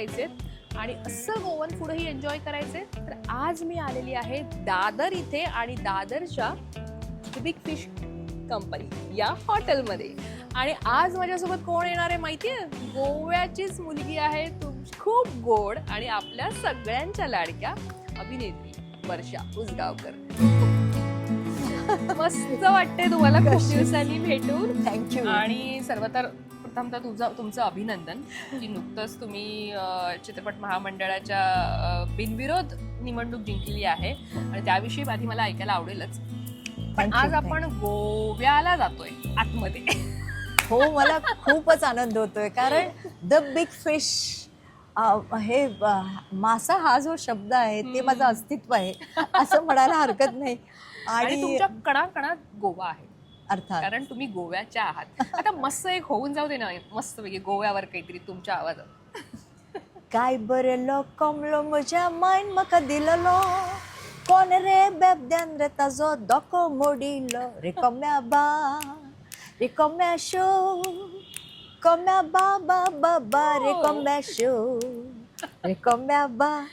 खायचेत आणि असं Goan फूडही enjoy करायचे, तर आज मी आलेली आहे दादर इथे आणि दादरच्या बिग फिश कंपनी या हॉटेलमध्ये. आणि आज माझ्यासोबत कोण येणार आहे माहितीये? गोव्याचीच मुलगी आहे, खूप गोड आणि आपल्या सगळ्यांच्या लाडक्या अभिनेत्री वर्षा उसगावकर. मस्त वाटते तुम्हाला खूप दिवसांनी भेटून. थँक्यू. आणि प्रथमतः तुमचं अभिनंदन की नुकतंच तुम्ही चित्रपट महामंडळाच्या बिनविरोध निवडणूक जिंकली आहे आणि त्याविषयी आधी मला ऐकायला आवडेलच. पण आज आपण गोव्याला जातोय आतमध्ये. हो, मला खूपच आनंद होतोय कारण द बिग फिश हे मासा हा जो शब्द आहे ते माझं अस्तित्व आहे असं म्हणायला हरकत नाही. आणि तुमच्या कणाकणात गोवा आहे अर्थात, कारण तुम्ही गोव्याच्या आहात. आता मस्त एक होऊन जाऊ दे ना, मस्त पैकी गोव्यावर काहीतरी तुमच्या आवाजात. काय बरं कमलो म्हज्या मायन म्हाका दिललो, कोण रे बेबद्यान रे ताजो दोको मोडिलो, रे कोम्या शो कोम्या बा बा रे कोम्या शो, रे कोम्या बा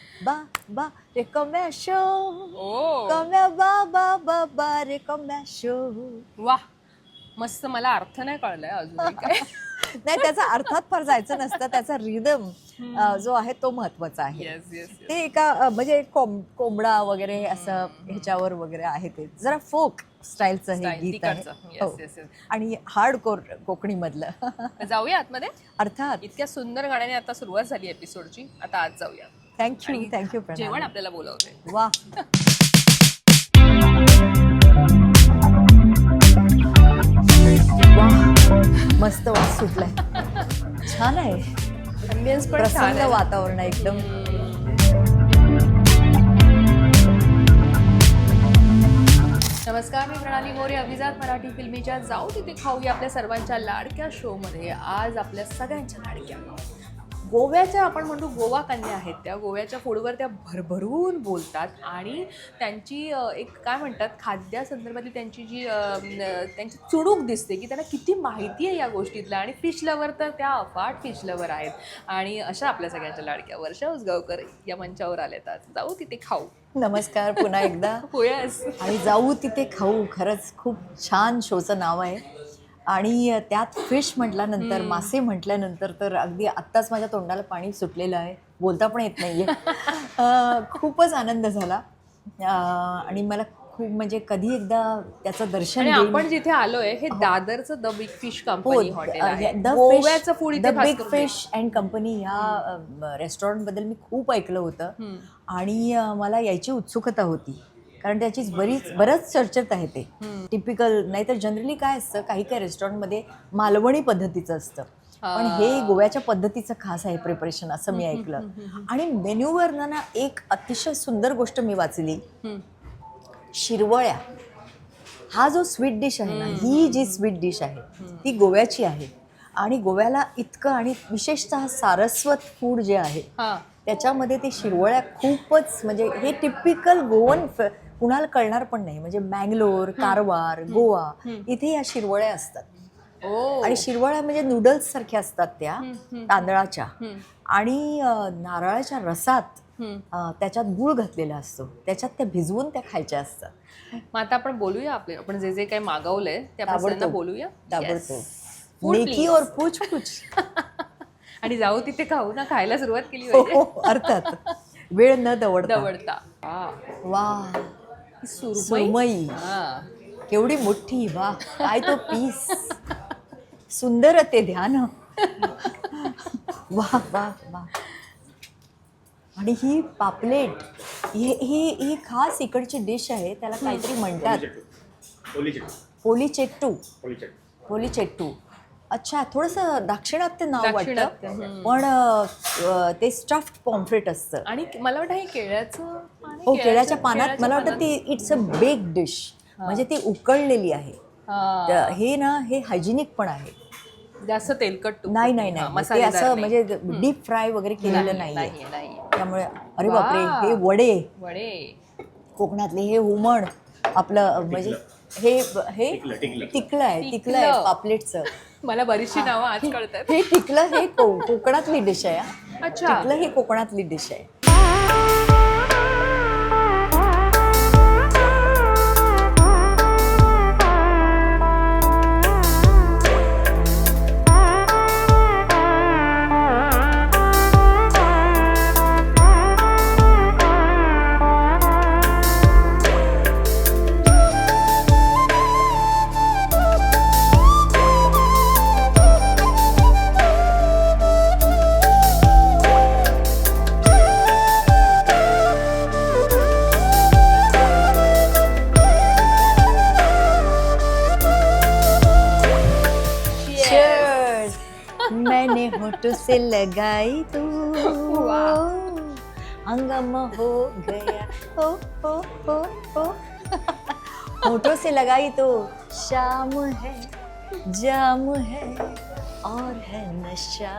रे कोम्या शो, कोम्या बा रे कोम्या शो. वा, मस्त. मला अर्थ नाही कळलाय अजून काय. नाही, त्याचा अर्थात फार जायचं नसतं, त्याचा रिदम जो आहे तो महत्वाचा आहे. ते एका म्हणजे कोंबडा वगैरे असं ह्याच्यावर वगैरे आहे, ते जरा फोक स्टाईलचं हे गीत आहे आणि हार्ड कोकणी मधलं. जाऊया आतमध्ये. अर्थात, इतक्या सुंदर गाण्याने आता सुरुवात झाली एपिसोडची. आता आज जाऊया. थँक्यू. जेवण आपल्याला बोलवते. वा, मस्त वास सुटलाय, छान आहे. अँबियन्स पण छान प्रसन्न आहे. वातावरण आहे एकदम. नमस्कार, मी प्रणाली मोरे. अभिजात मराठी फिल्मीच्या जाऊ तिथे खाऊया आपल्या सर्वांच्या लाडक्या शो मध्ये आज आपल्या सगळ्यांच्या लाडक्या गोव्याच्या, आपण म्हणतो गोवा कन्या आहेत त्या. गोव्याच्या फूडवर त्या भरभरून बोलतात आणि त्यांची एक काय म्हणतात खाद्यासंदर्भातली त्यांची जी त्यांची चुणूक दिसते की त्यांना किती माहिती आहे या गोष्टीतला. आणि फिश लवर तर त्या अफाट फिश लवर आहेत. आणि अशा आपल्या सगळ्यांच्या लाडक्या वर्षा उसगावकर या मंचावर आल्यात. जाऊ तिथे खाऊ. नमस्कार पुन्हा एकदा. होयस. आणि जाऊ तिथे खाऊ खरंच खूप छान शोचं नाव आहे. आणि त्यात फिश म्हटल्यानंतर, मासे म्हटल्यानंतर तर अगदी आत्ताच माझ्या तोंडाला पाणी सुटलेलं आहे, बोलता पण येत नाहीये. खूपच आनंद झाला आणि मला खूप म्हणजे कधी एकदा त्याचं दर्शन. आपण जिथे आलोय हे दादरचं the big fish company hotel आहे. गोव्याचं food the big fish and company या रेस्टॉरंट बद्दल मी खूप ऐकलं होतं आणि मला यायची उत्सुकता होती कारण त्याची बरंच चर्चेत आहे. ते टिपिकल नाहीतर जनरली काय असतं, काही रेस्टॉरंटमध्ये मालवणी पद्धतीचं असतं, पण हे गोव्याच्या पद्धतीचं खास आहे प्रिपरेशन असं मी ऐकलं. आणि मेन्यूवर ना एक अतिशय सुंदर गोष्ट मी वाचली, शिरवळ्या हा जो स्वीट डिश आहे ना, ही जी स्वीट डिश आहे ती गोव्याची आहे. आणि गोव्याला इतकं, आणि विशेषतः सारस्वत फूड जे आहे त्याच्यामध्ये ते शिरवळ्या खूपच, म्हणजे हे टिपिकल गोवन कुणाला कळणार पण नाही. म्हणजे मँगलोर, कारवार, गोवा इथे या शिरवळ्या असतात. आणि शिरवळ्या म्हणजे नूडल्स सारख्या असतात त्या तांदळाच्या, आणि नारळाच्या रसात त्याच्यात गूळ घातलेला असतो, त्याच्यात त्या भिजवून त्या खायच्या असतात. मग आता आपण बोलूया, आपण जे जे काही मागवलंय त्या बोलूया ताबडतोब. लेकी और पूछ पूछ. आणि जाऊ तिथे खाऊ ना, खायला सुरुवात केली हो, अर्थात वेळ न दवडता. वा, सुरमई केवढी मोठी, वा काय तो पीस, सुंदर ते ध्यान. वा वा वा. आणि ही पापलेट, ही खास इकडची डिश आहे, त्याला काहीतरी म्हणतात, पोलीचेट्टू. अच्छा, थोडंसं दाक्षिणात्य नाव वाटतं, पण ते स्टफ्ड पॉम्फ्रेट असतं. आणि मला वाटतं हे केळ्याचं, हो, केळ्याच्या पानात. मला वाटतं ती इट्स अ बेक्ड डिश, म्हणजे ती उकळलेली आहे. हे ना, हे हायजिनिक पण आहे, जास्त तेलकट नाही. ते असं म्हणजे डीप फ्राय वगैरे केलेलं नाहीये. त्यामुळे अरे बापरे, हे वडे कोकणातले, हे हुमण आपलं, म्हणजे हे तिकलं आहे पापलेटचं. मला बरीचशी नावं आज कळतात. हे टिकलं, हे कोकणातली डिश आहे. अच्छा. टिकलं ही कोकणातली डिश आहे. Cheers! मैंने होठों से लगाई तो हंगामा हो गया हो होठों से लगाई तो शाम है जाम है और है नशा.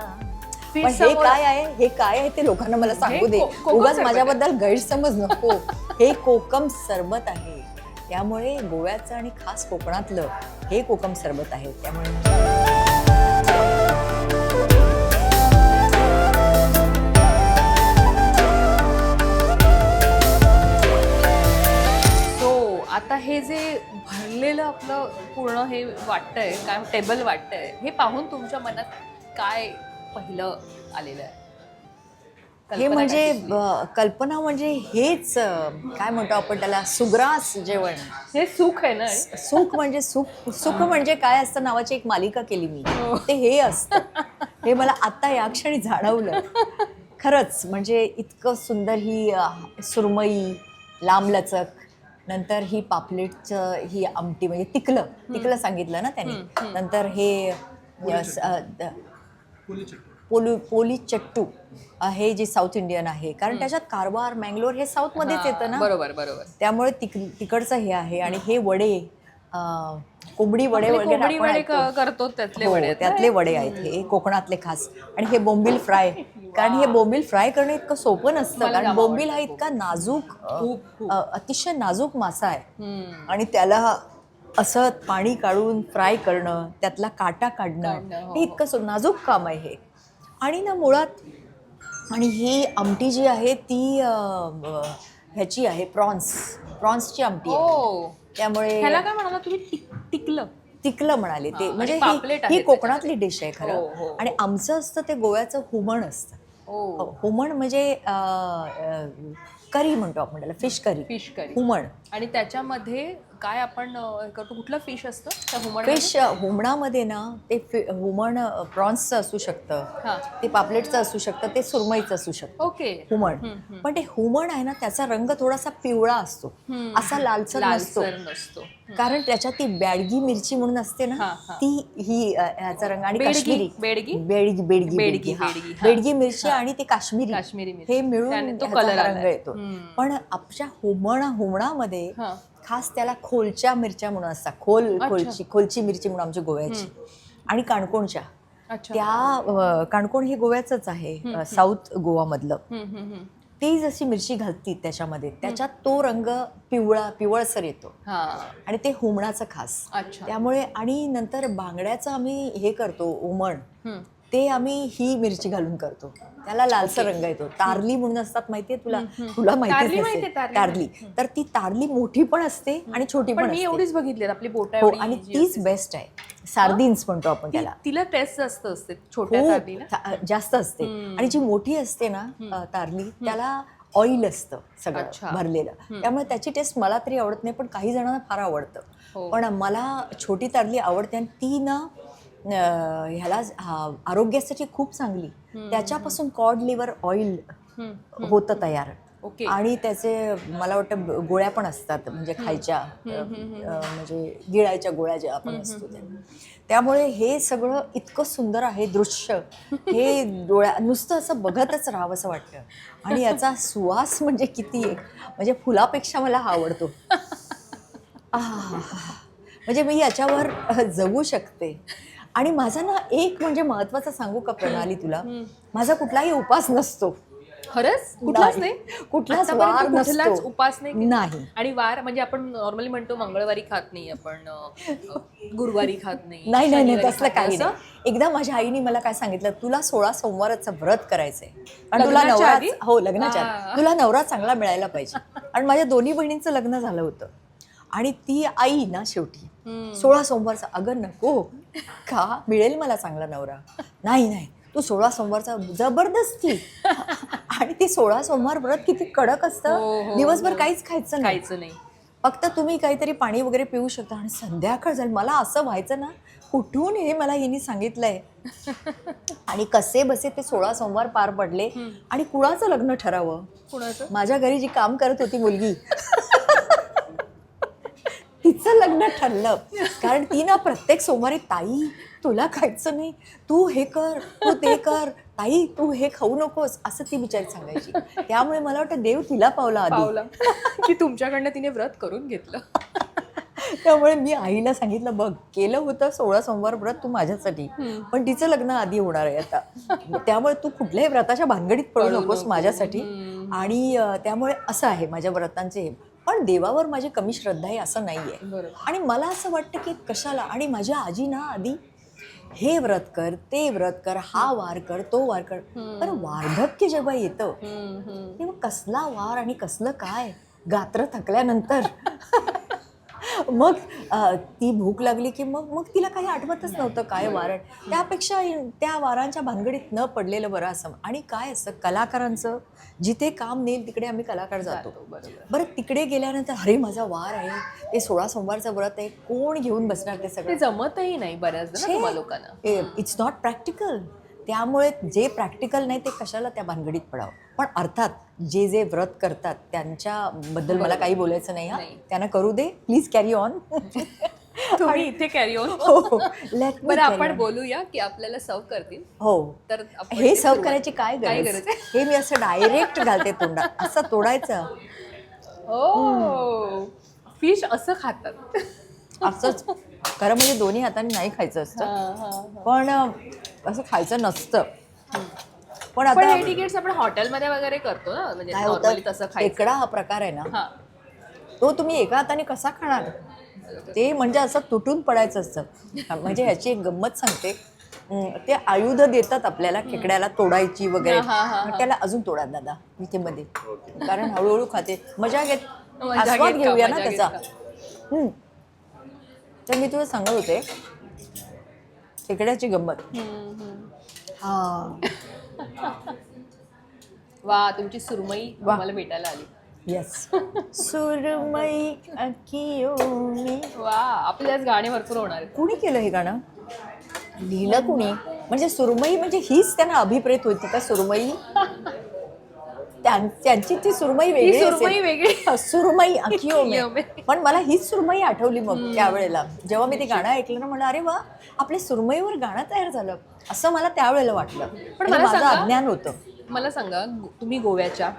पण हे काय आहे ते लोकांना मला सांगू दे. उगाच माझ्याबद्दल गैरसमज नको. हे कोकम सरबत आहे. त्यामुळे गोव्याचं आणि खास कोकणातलं हे कोकम सरबत आहे. त्यामुळे आता हे जे भरलेलं आपलं पूर्ण हे वाटतंय, काय टेबल वाटतंय, हे पाहून तुमच्या मनात काय पहिलं आलेलं आहे? हे म्हणजे कल्पना म्हणजे हेच काय म्हणतो आपण त्याला सुग्रास जेवण. हे सुख आहे ना. सुख म्हणजे सुख म्हणजे काय असतं नावाची एक मालिका केली मी. ते हे असतं. हे मला आता या क्षणी जाणवलं खरंच. म्हणजे इतकं सुंदर ही सुरमई लांबलचक, नंतर ही पापलेटचं ही आमटी म्हणजे तिकलं सांगितलं ना त्यांनी. नंतर हे पोली चट्टू हे जे साऊथ इंडियन आहे, कारण त्याच्यात कारवार मँगलोर हे साऊथ मध्येच येतं ना. बरोबर. त्यामुळे तिकडचं हे आहे. आणि हे वडे कोंबडी वडे वगैरे करतो त्यातले वडे आहेत हे कोकणातले खास. आणि हे बोंबील फ्राय, कारण हे बोंबील फ्राय करणं इतकं सोपं नसतं, कारण बोंबील हा इतका नाजूक अतिशय नाजूक मासा आहे. आणि त्याला असं पाणी काढून फ्राय करणं, त्यातला काटा काढणं हे इतकं नाजूक काम आहे हे. आणि ना मुळात आणि ही आमटी जी आहे ती ह्याची आहे, प्रॉन्सची आमटी आहे. त्यामुळे ह्याला काय म्हणाला तुम्ही? तिकलं म्हणाले ते. म्हणजे ही कोकणातली डिश आहे खरं. आणि आमचं असतं ते गोव्याचं हुमण असतं. हुमण म्हणजे करी म्हणतो आपण त्याला, फिश करी हुमण. आणि त्याच्यामध्ये काय आपण करतो? कुठलं फिश असतं त्या फिश हुमणामध्ये ना? ते हुमण प्रॉन्सचं असू शकतं, ते पापलेटचं असू शकतं, ते सुरमईचं असू शकतं. ओके. हुमण. पण ते हुमण आहे ना, त्याचा रंग थोडासा पिवळा असतो, असा लालसर नसतो. कारण त्याच्यात ती बॅडगी मिरची म्हणून असते ना, ती ही ह्याचा रंग. आणि काश्मीरी बेडगी मिरची आणि ती काश्मीरी हे मिळून ह्याचा रंग येतो. पण आपल्या हुमणामध्ये खास त्याला खोलच्या मिरच्या म्हणून असतात. खोलची मिरची म्हणून आमची गोव्याची. आणि काणकोणच्या त्या काणकोण हे गोव्याचंच आहे, साऊथ गोवामधलं. ती जशी मिरची घालती त्याच्यामध्ये, त्याच्यात तो रंग पिवळसर येतो. आणि ते हुमणाचं खास. त्यामुळे. आणि नंतर बांगड्याचं आम्ही हे करतो हुमण, ते आम्ही ही मिरची घालून करतो, त्याला लालसर रंग येतो. तारली म्हणून असतात, माहितीये तुला माहितीच नसेल. तारली. तर ती तारली मोठी पण असते आणि छोटी पण असते. मी एवढीच बघितली आपली बोटा. आणि तीच बेस्ट आहे. सार्डिन्स म्हणतो आपण त्याला. तिला टेस्ट जास्त असते छोट्या तारलीला, जास्त असते. आणि जी मोठी असते ना तारली, त्याला ऑइल असतं सगळं भरलेलं. त्यामुळे त्याची टेस्ट मला तरी आवडत नाही, पण काही जणांना फार आवडतं. पण मला छोटी तारली आवडते. आणि ती ना ह्याला आरोग्यासाठी खूप चांगली. त्याच्यापासून कॉड लिव्हर ऑइल होतं तयार. आणि त्याचे मला वाटतं गोळ्या पण असतात, म्हणजे खायच्या, म्हणजे गिळायच्या गोळ्या ज्या आपण असतो त्या. त्यामुळे हे सगळं इतकं सुंदर आहे दृश्य. हे नुसतं असं बघतच राहावं असं वाटतं. आणि याचा सुवास म्हणजे किती, म्हणजे फुलापेक्षा मला हा आवडतो. म्हणजे मी याच्यावर जगू शकते. आणि माझा ना एक म्हणजे महत्वाचं सांगू का प्रणाली तुला, माझा कुठलाही उपास नसतो. खरंच कुठलाच नाही कुठलाच आतापर्यंत वार कुठलाच नसतो. उपास नाही केला? नाही. आणि वार म्हणजे आपण नॉर्मली म्हणतो मंगळवारी खात नाही आपण, गुरुवारी खात नाही, नाही नाही नाही शनिवारी तसलं खात काही असं? नाही. एकदा माझ्या आईने मला काय सांगितलं, तुला 16 सोमवाराचं व्रत करायचंय आणि तुला लग्नाच्या नवरा आधी? हो लग्नाच्या आधी. तुला नवरा चांगला मिळायला पाहिजे. आणि माझ्या दोन्ही बहिणींचं लग्न झालं होतं आणि ती आई ना शेवटी 16 सोमवारचा, अगं नको का, मिळेल मला चांगला नवरा. नाही नाही तू 16 सोमवारचा, जबरदस्ती. आणि ती 16 सोमवार व्रत किती कडक हो, असतं. हो, दिवसभर हो. काहीच खायचं नाही, खायचं नाही. फक्त तुम्ही काहीतरी पाणी वगैरे पिऊ शकता. आणि संध्याकाळ झाली, मला असं व्हायचं ना, कुठून हे मला हिने सांगितलंय. आणि कसे बसे ते 16 सोमवार पार पडले. आणि कुणाचं लग्न ठरावं? कुणाचं? माझ्या घरी जी काम करत होती मुलगी, तिचं लग्न ठरलं. कारण ती ना प्रत्येक सोमवारी, ताई तुला खायचं नाही, तू हे कर, तू ते कर, ताई तू हे खाऊ नकोस, असं ती बिचारी सांगायची. त्यामुळे मला वाटतं देव तिला पावला आधी. पावला की तुमच्याकडनं तिने व्रत करून घेतलं. त्यामुळे मी आईला सांगितलं, बघ केलं होतं 16 सोमवार व्रत तू माझ्यासाठी, पण तिचं लग्न आधी होणार आहे आता, त्यामुळे तू कुठल्याही व्रताच्या भानगडीत पडू नकोस माझ्यासाठी. आणि त्यामुळे असं आहे माझ्या व्रतांचे. पण देवावर माझी कमी श्रद्धा आहे असं नाहीये. बरोबर. आणि मला असं वाटतं की कशाला. आणि माझ्या आजी ना आधी हे व्रत कर, ते व्रत कर, हा वार कर, तो वार कर. तर वार्धक्य जेव्हा येतं तेव्हा कसला वार आणि कसलं काय, गात्र थकल्यानंतर मग ती भूक लागली की मग मग तिला काही आठवतच नव्हतं काय वारण. त्यापेक्षा त्या वारांच्या भानगडीत न पडलेलं बरं असं. आणि काय असतं कलाकारांचं, जिथे काम नेईल तिकडे आम्ही कलाकार जातो. बरं तिकडे गेल्यानंतर अरे माझा वार आहे, ते 16 सोमवारचं व्रत आहे, कोण घेऊन बसणार ते ते सगळं. जमतही नाही बऱ्याचदा ना तुम्हा लोकांना. It's not practical. त्यामुळे जे प्रॅक्टिकल नाही ते कशाला त्या भानगडीत पडावं. पण अर्थात जे जे व्रत करतात त्यांच्याबद्दल मला काही बोलायचं नाही. हा त्यांना करू दे, प्लीज कॅरी ऑन. तुम्ही इथे कॅरी ऑन. बरं आपण बोलूया की आपल्याला सर्व करतील. हो, तर आपण हे ते सर्व सुरुवात- करायची काय काय गरज गरज आहे? हे मी असं डायरेक्ट घालते तोंडात, असं तोडायचं. ओ फिश असं खातात. असंच खरं म्हणजे दोन्ही हाताने नाही खायचं असतं, पण असं खायचं नसतं. पण पण आता हे तिकीट्स आपण हॉटेलमध्ये वगैरे करतो ना, म्हणजे काय नॉर्मली होतं, तसं खायचं. खेकडा हा प्रकार आहे ना, हा तो तुम्ही एका हाताने कसा खाणार. ते म्हणजे असं तुटून पडायचं असतं. म्हणजे ह्याची एक गंमत सांगते. ते आयुध देतात आपल्याला खेकड्याला तोडायची वगैरे. मग त्याला अजून तोडा दादा इथे मध्ये, कारण हळूहळू खाते, मजा घेत, आस्वाद घेऊया ना त्याचा. तर मी तुला सांगत होते खेकड्याची गंमत. हा वा तुमची सुरमई मला भेटायला आली. येस. सुरमई अखियों में. वा आपल्याच गाणे भरपूर होणार आहेत. कुणी केलं हे गाणं, लिहिलं कुणी? म्हणजे सुरमई म्हणजे हीच त्यांना अभिप्रेत होती का सुरमई? त्यांची ती सुरमई वेगळी सुरमई असेल. वेगळी. सुरमई अखियों में. पण मला हीच सुरमई आठवली मग त्यावेळेला जेव्हा मी ते गाणं ऐकलं ना, म्हणलं अरे वा आपल्या सुरमईवर गाणं तयार झालं, असं मला त्यावेळेला वाटलं. पण मला माझं सांगा, अज्ञान होतं. मला सांगा तुम्ही गोव्याच्या,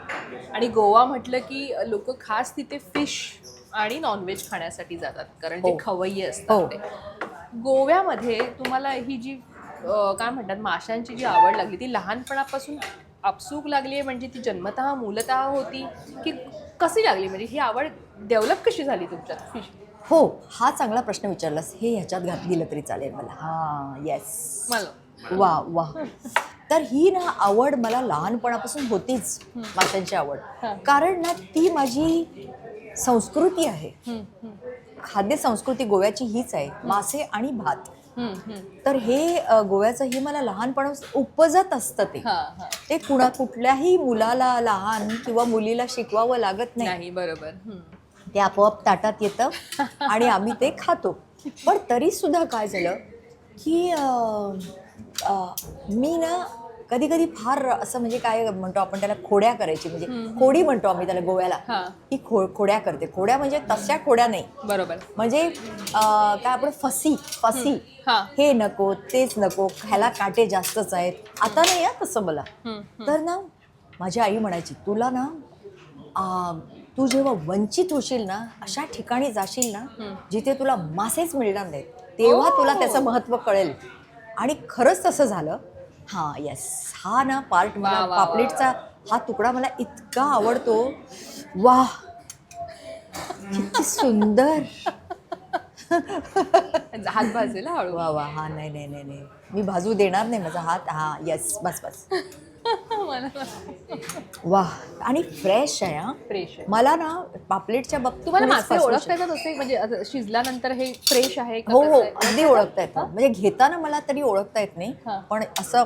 आणि गोवा म्हटलं की लोक खास तिथे फिश आणि नॉनव्हेज खाण्यासाठी जातात, कारण ते खवय्ये असतात ते. गोव्यामध्ये तुम्हाला ही जी काय म्हणतात माशांची जी आवड लागली, ती लहानपणापासून आपसूक लागली आहे, म्हणजे ती जन्मतः मूलतः होती की कशी लागली, म्हणजे ही आवड डेव्हलप कशी झाली तुमच्यात फिश? हो, हा चांगला प्रश्न विचारलास. हे ह्याच्यात दिलं तरी चालेल मला. हा येस, मला वा वा. तर ही ना आवड मला लहानपणापासून होतीच, माशांची आवड. कारण ना ती माझी संस्कृती आहे. खाद्य संस्कृती गोव्याची हीच आहे, मासे आणि भात. तर हे गोव्याचं हे मला लहानपणापासून उपजत असतं. ते कुठल्याही मुलाला, लहान किंवा मुलीला शिकवावं लागत नाही. बरोबर. ते आपोआप ताटात येतं आणि आम्ही ते खातो. पण तरी सुद्धा काय झालं की मी ना कधी कधी फार असं, म्हणजे काय म्हणतो आपण त्याला, खोड्या करायची. म्हणजे खोडी म्हणतो आम्ही त्याला गोव्याला. ही खोड्या करते. खोड्या म्हणजे तशा खोड्या नाही, बरोबर. म्हणजे काय आपण फसी हे नको तेच नको, ह्याला काटे जास्तच आहेत, आता नाही तसं मला. तर ना माझी आई म्हणायची, तुला ना तू जेव्हा वंचित होशील ना, अशा ठिकाणी जाशील ना जिथे तुला मासेच मिळणार नाहीत, तेव्हा तुला त्याचं महत्त्व कळेल. आणि खरंच तसं झालं. हा येस, हा ना पार्ट मला पापलेटचा हा तुकडा मला इतका आवडतो. वा किती सुंदर. हात भाजेल हा हळू. वा वा. हा नाही नाही नाही नाही, मी भाजू देणार नाही माझा हात. हा येस, बस बस. वा आणि फ्रेश आहे हा. फ्रेश आहे. मला ना पापलेटच्या बाबतीत तुम्हाला थोडीच मासे फसवू ओळखता येतात असे, म्हणजे आता शिजल्यानंतर हे फ्रेश आहे का हो हो, कसं आहे? अगदी ओळखता येतं. म्हणजे घेताना मला तरी ओळखता येत नाही, हा. पण असं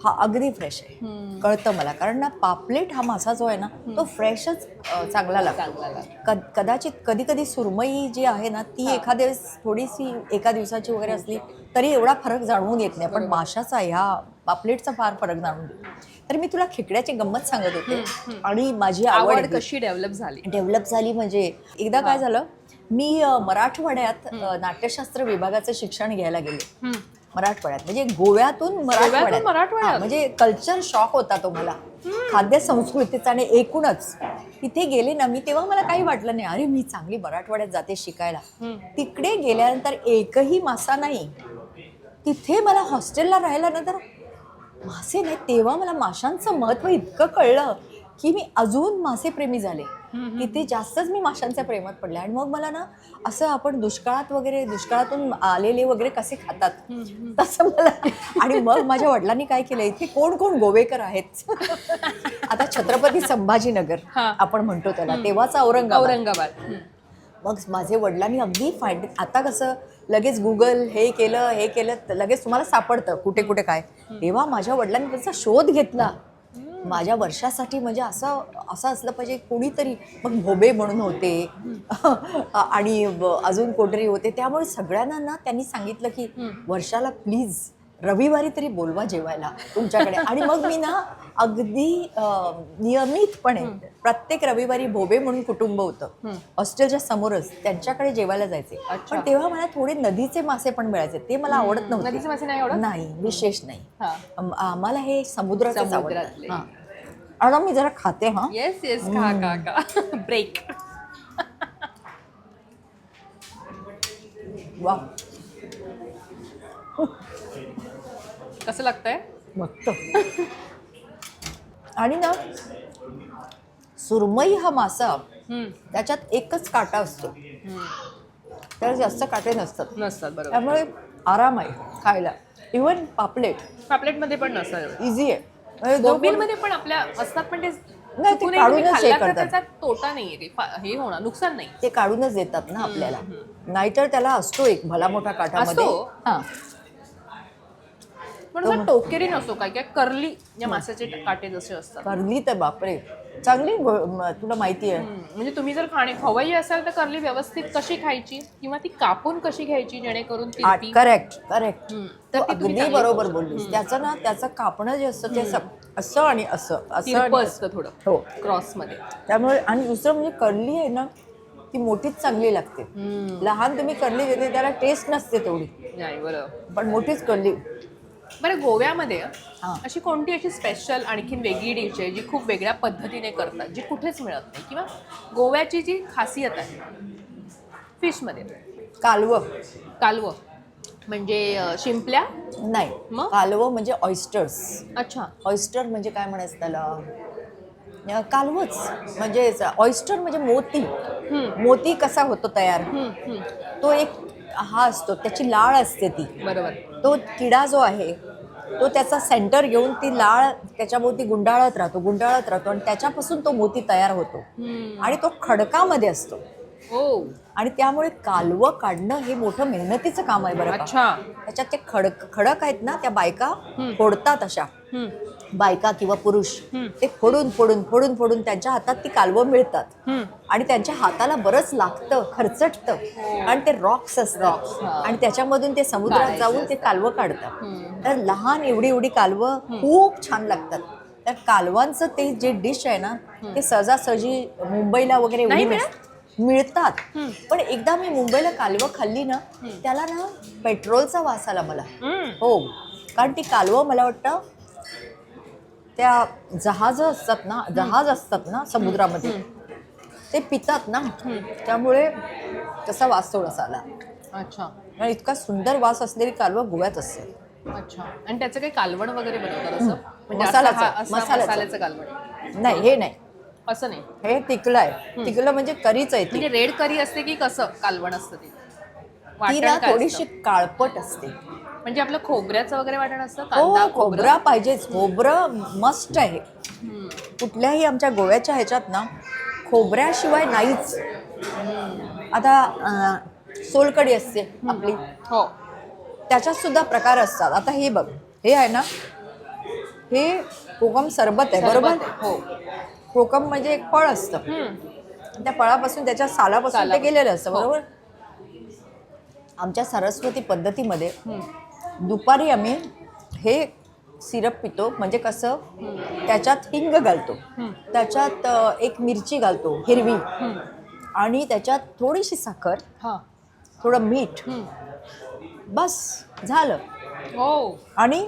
हा अगदी फ्रेश आहे कळतं मला. कारण ना पापलेट हा मासा जो आहे ना तो फ्रेशच चांगला लागतो. कदाचित कधी कधी सुरमई जी आहे ना ती एखाद्या वेळेस थोडीशी एका दिवसाची वगैरे असली तरी एवढा फरक जाणवून येत नाही, पण माशाचा ह्या पापलेटचा फार फरक जाणून येतो. तर मी तुला खेकड्याची गंमत सांगत होते आणि माझी आवड कशी डेव्हलप झाली म्हणजे एकदा काय झालं, मी मराठवाड्यात नाट्यशास्त्र विभागाचं शिक्षण घ्यायला गेले. मराठवाड्यात म्हणजे गोव्यातून मराठवाड्यात. हा, म्हणजे कल्चर शॉक होता तो मला, खाद्य संस्कृतीचा. आणि एकूणच तिथे गेले ना मी, तेव्हा मला काही वाटलं नाही, अरे मी चांगली मराठवाड्यात जाते शिकायला. तिकडे गेल्यानंतर एकही मासा नाही. तिथे मला हॉस्टेलला राहायला ना तर मासे नाही. तेव्हा मला माशांचं महत्त्व इतकं कळलं की मी अजून मासेप्रेमी झाले. तिथे जास्तच मी माशांच्या प्रेमात पडले. आणि मग मला ना असं आपण दुष्काळातून आलेले वगैरे कसे खातात तसं मला. आणि मग माझ्या वडिलांनी काय केलं, इथे कोण कोण गोवेकर आहेत आता छत्रपती संभाजीनगर आपण म्हणतो त्याला, तेव्हाचा औरंगाबाद. मग माझे वडिलांनी अगदी आता कसं लगेच गुगल हे केलं तर लगेच तुम्हाला सापडतं कुठे कुठे काय. तेव्हा माझ्या वडिलांनी त्याचा शोध घेतला माझ्या वर्षासाठी. म्हणजे असं असलं पाहिजे कोणीतरी. मग भोबे म्हणून होते आणि अजून कोणतरी होते. त्यामुळे सगळ्यांना ना त्यांनी सांगितलं की वर्षाला प्लीज रविवारी तरी बोलवा जेवायला तुमच्याकडे. आणि मग मी ना अगदी नियमितपणे प्रत्येक रविवारी भोबे म्हणून कुटुंब होतं हॉस्टेलच्या समोरच, त्यांच्याकडे जेवायला जायचे. पण तेव्हा मला थोडे नदीचे मासे पण मिळायचे, ते मला आवडत नव्हते. नदीचे मासे नाही आवडत? नाही, विशेष नाही. आम्हाला हे समुद्राचेच आवडतात. आता मी जरा खाते. हा येस येस, खा ब्रेक. वा कसं लागतंय? मस्त. आणि ना सुरमई हा मासा त्याच्यात एकच काटा असतो, त्याला जास्त काटे नसतात. बरोबर. त्यामुळे आराम आहे खायला. इव्हन पापलेटमध्ये पण नसतात, इझी आहे. बोंबीलमध्ये पण आपल्या असतात, पण ते नाही, ते काढूनच हे करतात. त्याचा तोटा नाहीये, हे होणार नुकसान नाही. ते काढूनच देतात ना आपल्याला. नाहीतर त्याला असतो एक भला मोठा काटामध्ये. हा, पण टोकेरी नसतो काय काय कर्ली या माशाचे काटे जसे असतात. कर्ली तर बापरे चांगली तुला माहिती आहे. म्हणजे तुम्ही जर खवय्ये असाल तर कर्ली व्यवस्थित कशी खायची किंवा ती कापून कशी घ्यायची जेणेकरून करेक्ट तर अगदी बरोबर बोललीस. त्याचं कापणं जे असतं ते असं आणि असं असतं थोडं हो क्रॉस मध्ये. त्यामुळे आणि दुसरं म्हणजे कर्ली आहे ना ती मोठीच चांगली लागते. लहान तुम्ही कर्ली देते त्याला टेस्ट नसते तेवढी, नाही बरोबर, पण मोठीच कर्ली. बरं, गोव्यामध्ये अशी कोणती स्पेशल आणखीन वेगळी डिश आहे जी खूप वेगळ्या पद्धतीने करतात, जी कुठेच मिळत नाही, किंवा गोव्याची जी खासियत आहे फिशमध्ये? कालवं म्हणजे शिंपल्या? नाही, मग कालवं म्हणजे ऑयस्टर्स. अच्छा, ऑयस्टर म्हणजे काय म्हणायचं त्याला, कालवच म्हणजे ऑयस्टर म्हणजे मोती कसा होतो तयार, तो एक हा असतो, त्याची लाळ असते ती. बरोबर. तो किडा जो आहे तो त्याचा सेंटर घेऊन ती लाळ त्याच्याभोवती गुंडाळत राहतो आणि त्याच्यापासून तो मोती तयार होतो. आणि तो खडकामध्ये असतो. आणि त्यामुळे कालवं काढणं हे मोठं मेहनतीचं काम आहे बरं का. त्याच्यात ते खडक आहेत ना, त्या बायका फोडतात, अशा बायका किंवा पुरुष ते फोडून त्यांच्या हातात ती कालवं मिळतात. आणि त्यांच्या हाताला बरंच लागतं, खरचटतं, आणि ते रॉक्स असतात आणि त्याच्यामधून ते समुद्रात जाऊन ते कालवं काढतात. तर लहान एवढी कालवं खूप छान लागतात. तर कालवांचं ते जे डिश आहे ना ते सहजासहजी मुंबईला वगैरे मिळतात. पण एकदा मी मुंबईला कालवं खाल्ली ना, त्याला ना पेट्रोलचा वास आला मला. हो, कारण ती कालवं मला वाटतं त्या जहाज असतात ना समुद्रामध्ये, ते पितात ना, त्यामुळे तसा वास थोडासा आला. अच्छा. आणि इतका सुंदर वास असलेली कालवं गोव्यात असते. अच्छा. आणि त्याचं काही कालवण वगैरे बनवतात असं, मसाल्याचं कालवण. नाही हे नाही, असं नाही, हे तिकलं आहे. तिकलं म्हणजे करीच आहे ती. म्हणजे रेड करी असते की कसं कालवण असतं ते? ती वाटण ना काय थोडीशी असतं? काळपट असते. म्हणजे आपलं खोबऱ्याचं वगैरे वाटण असतं, हो, कांदा खोबरा पाहिजेच. खोबरं मस्ट आहे. हम्म. कुठल्याही आमच्या गोव्याच्या ह्याच्यात ना खोबऱ्याशिवाय नाहीच. आता सोलकढी असते आपली, हो. त्याच्यात सुद्धा प्रकार असतात. आता हे बघ, हे आहे ना, हे कोकम सरबत आहे, बरोबर? सरबत आहे, हो. कोकम म्हणजे एक फळ असतं. हम्म. त्या फळापासून, त्याच्या सालापासून ते सालापासून. केलेलं असतं, हो. बरोबर? आमच्या सरस्वती पद्धतीमध्ये हम्म. दुपारी आम्ही हे सिरप पितो. म्हणजे कसं, त्याच्यात हिंग घालतो, त्याच्यात एक मिरची घालतो हिरवी, आणि त्याच्यात थोडीशी साखर, हा. थोडं मीठ, बस झालं. हो. आणि